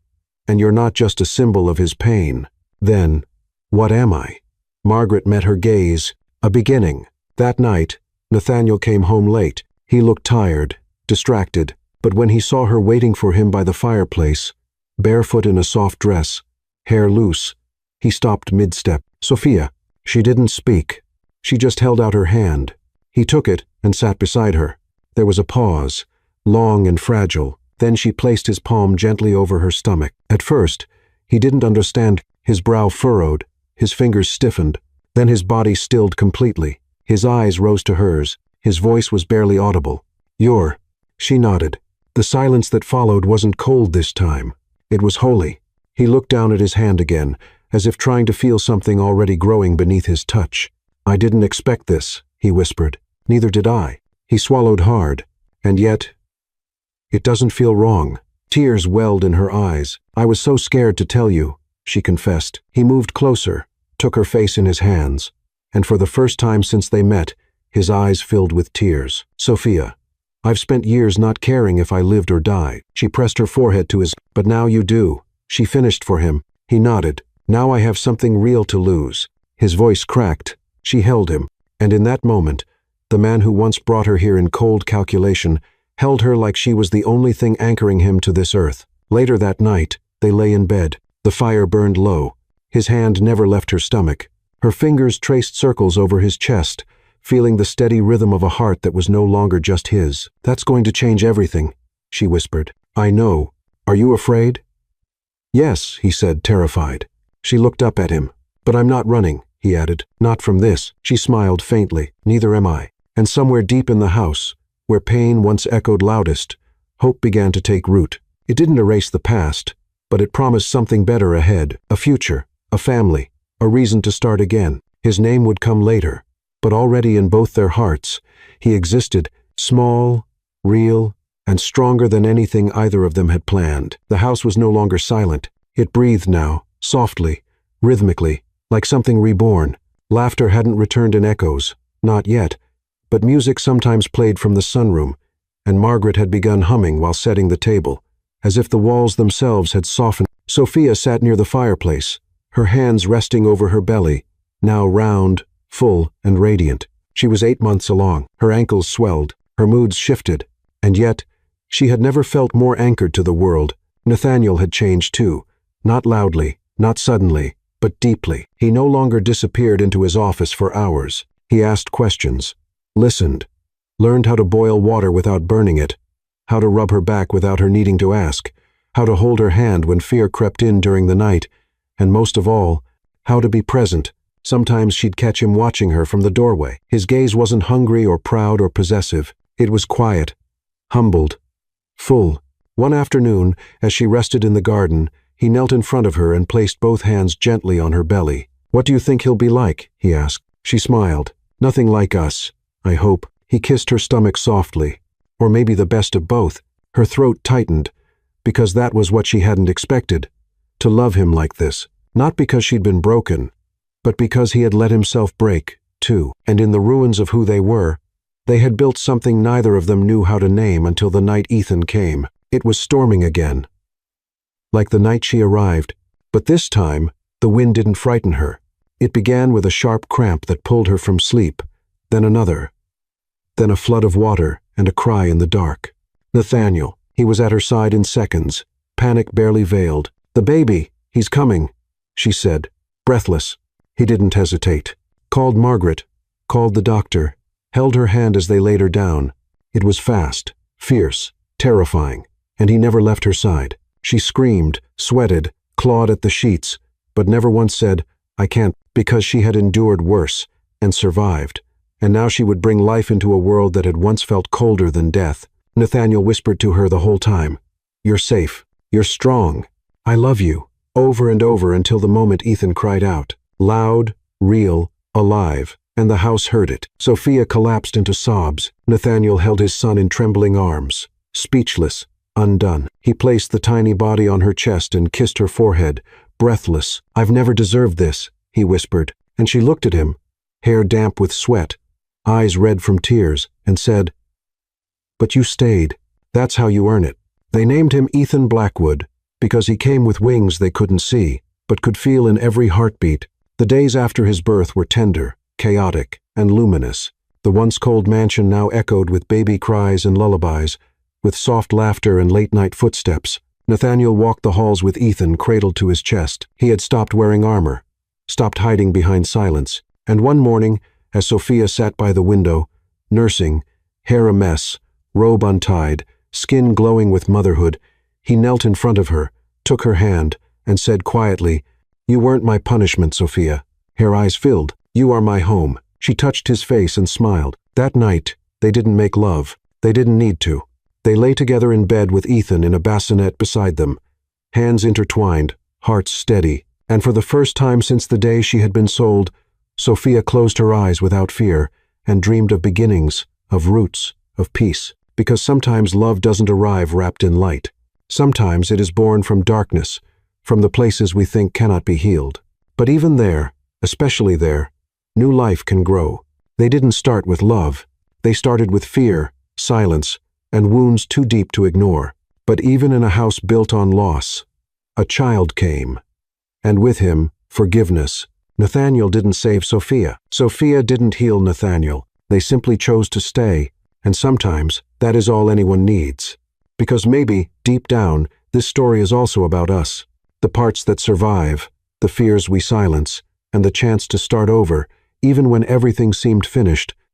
and you're not just a symbol of his pain. Then, what am I? Margaret met her gaze, a beginning. That night, Nathaniel came home late. He looked tired, distracted, but when he saw her waiting for him by the fireplace, barefoot in a soft dress, hair loose, he stopped mid-step. Sophia. She didn't speak. She just held out her hand. He took it and sat beside her. There was a pause, long and fragile. Then she placed his palm gently over her stomach. At first, he didn't understand. His brow furrowed, his fingers stiffened. Then his body stilled completely. His eyes rose to hers. His voice was barely audible. "You're." She nodded. The silence that followed wasn't cold this time. It was holy. He looked down at his hand again, as if trying to feel something already growing beneath his touch. "I didn't expect this," he whispered. "Neither did I." He swallowed hard. "And yet, it doesn't feel wrong." Tears welled in her eyes. "I was so scared to tell you," she confessed. He moved closer, took her face in his hands, and for the first time since they met, his eyes filled with tears. "Sophia, I've spent years not caring if I lived or died." She pressed her forehead to his. "But now you do." She finished for him. He nodded. "Now I have something real to lose." His voice cracked. She held him, and in that moment, the man who once brought her here in cold calculation held her like she was the only thing anchoring him to this earth. Later that night, they lay in bed. The fire burned low. His hand never left her stomach. Her fingers traced circles over his chest, feeling the steady rhythm of a heart that was no longer just his. "That's going to change everything," she whispered. "I know. Are you afraid?" "Yes," he said, terrified. She looked up at him. "But I'm not running," he added. "Not from this." She smiled faintly. "Neither am I." And somewhere deep in the house, where pain once echoed loudest, hope began to take root. It didn't erase the past, but it promised something better ahead. A future, a family, a reason to start again. His name would come later, but already in both their hearts, he existed, small, real, and stronger than anything either of them had planned. The house was no longer silent. It breathed now, softly, rhythmically, like something reborn. Laughter hadn't returned in echoes, not yet, but music sometimes played from the sunroom, and Margaret had begun humming while setting the table, as if the walls themselves had softened. Sophia sat near the fireplace, her hands resting over her belly, now round, full, and radiant. She was 8 months along. Her ankles swelled, her moods shifted, and yet, she had never felt more anchored to the world. Nathaniel had changed too, not loudly, not suddenly, but deeply. He no longer disappeared into his office for hours. He asked questions, listened, learned how to boil water without burning it, how to rub her back without her needing to ask, how to hold her hand when fear crept in during the night, and most of all, how to be present. Sometimes she'd catch him watching her from the doorway. His gaze wasn't hungry or proud or possessive. It was quiet, humbled, full. One afternoon, as she rested in the garden, he knelt in front of her and placed both hands gently on her belly. "What do you think he'll be like?" he asked. She smiled. "Nothing like us, I hope." He kissed her stomach softly. Or maybe the best of both. Her throat tightened, because that was what she hadn't expected. To love him like this. Not because she'd been broken, but because he had let himself break, too. And in the ruins of who they were, they had built something neither of them knew how to name until the night Ethan came. It was storming again, like the night she arrived, but this time, the wind didn't frighten her. It began with a sharp cramp that pulled her from sleep, then another, then a flood of water and a cry in the dark. Nathaniel. He was at her side in seconds, panic barely veiled. "The baby, he's coming," she said, breathless. He didn't hesitate. Called Margaret, called the doctor, held her hand as they laid her down. It was fast, fierce, terrifying, and he never left her side. She screamed, sweated, clawed at the sheets, but never once said, "I can't," because she had endured worse and survived, and now she would bring life into a world that had once felt colder than death. Nathaniel whispered to her the whole time, "You're safe. You're strong. I love you," over and over until the moment Ethan cried out. Loud, real, alive, and the house heard it. Sophia collapsed into sobs. Nathaniel held his son in trembling arms, speechless, undone. He placed the tiny body on her chest and kissed her forehead, breathless. "I've never deserved this," he whispered, and she looked at him, hair damp with sweat, eyes red from tears, and said, "But you stayed. That's how you earn it." They named him Ethan Blackwood because he came with wings they couldn't see, but could feel in every heartbeat. The days after his birth were tender, chaotic, and luminous. The once cold mansion now echoed with baby cries and lullabies, with soft laughter and late-night footsteps. Nathaniel walked the halls with Ethan cradled to his chest. He had stopped wearing armor, stopped hiding behind silence, and one morning, as Sophia sat by the window, nursing, hair a mess, robe untied, skin glowing with motherhood, he knelt in front of her, took her hand, and said quietly, "You weren't my punishment, Sophia." Her eyes filled. "You are my home." She touched his face and smiled. That night, they didn't make love. They didn't need to. They lay together in bed with Ethan in a bassinet beside them, hands intertwined, hearts steady. And for the first time since the day she had been sold, Sophia closed her eyes without fear and dreamed of beginnings, of roots, of peace. Because sometimes love doesn't arrive wrapped in light. Sometimes it is born from darkness, from the places we think cannot be healed. But even there, especially there, new life can grow. They didn't start with love. They started with fear, silence, and wounds too deep to ignore. But even in a house built on loss, a child came. And with him, forgiveness. Nathaniel didn't save Sophia. Sophia didn't heal Nathaniel. They simply chose to stay. And sometimes, that is all anyone needs. Because maybe, deep down, this story is also about us. The parts that survive, the fears we silence, and the chance to start over, even when everything seemed finished,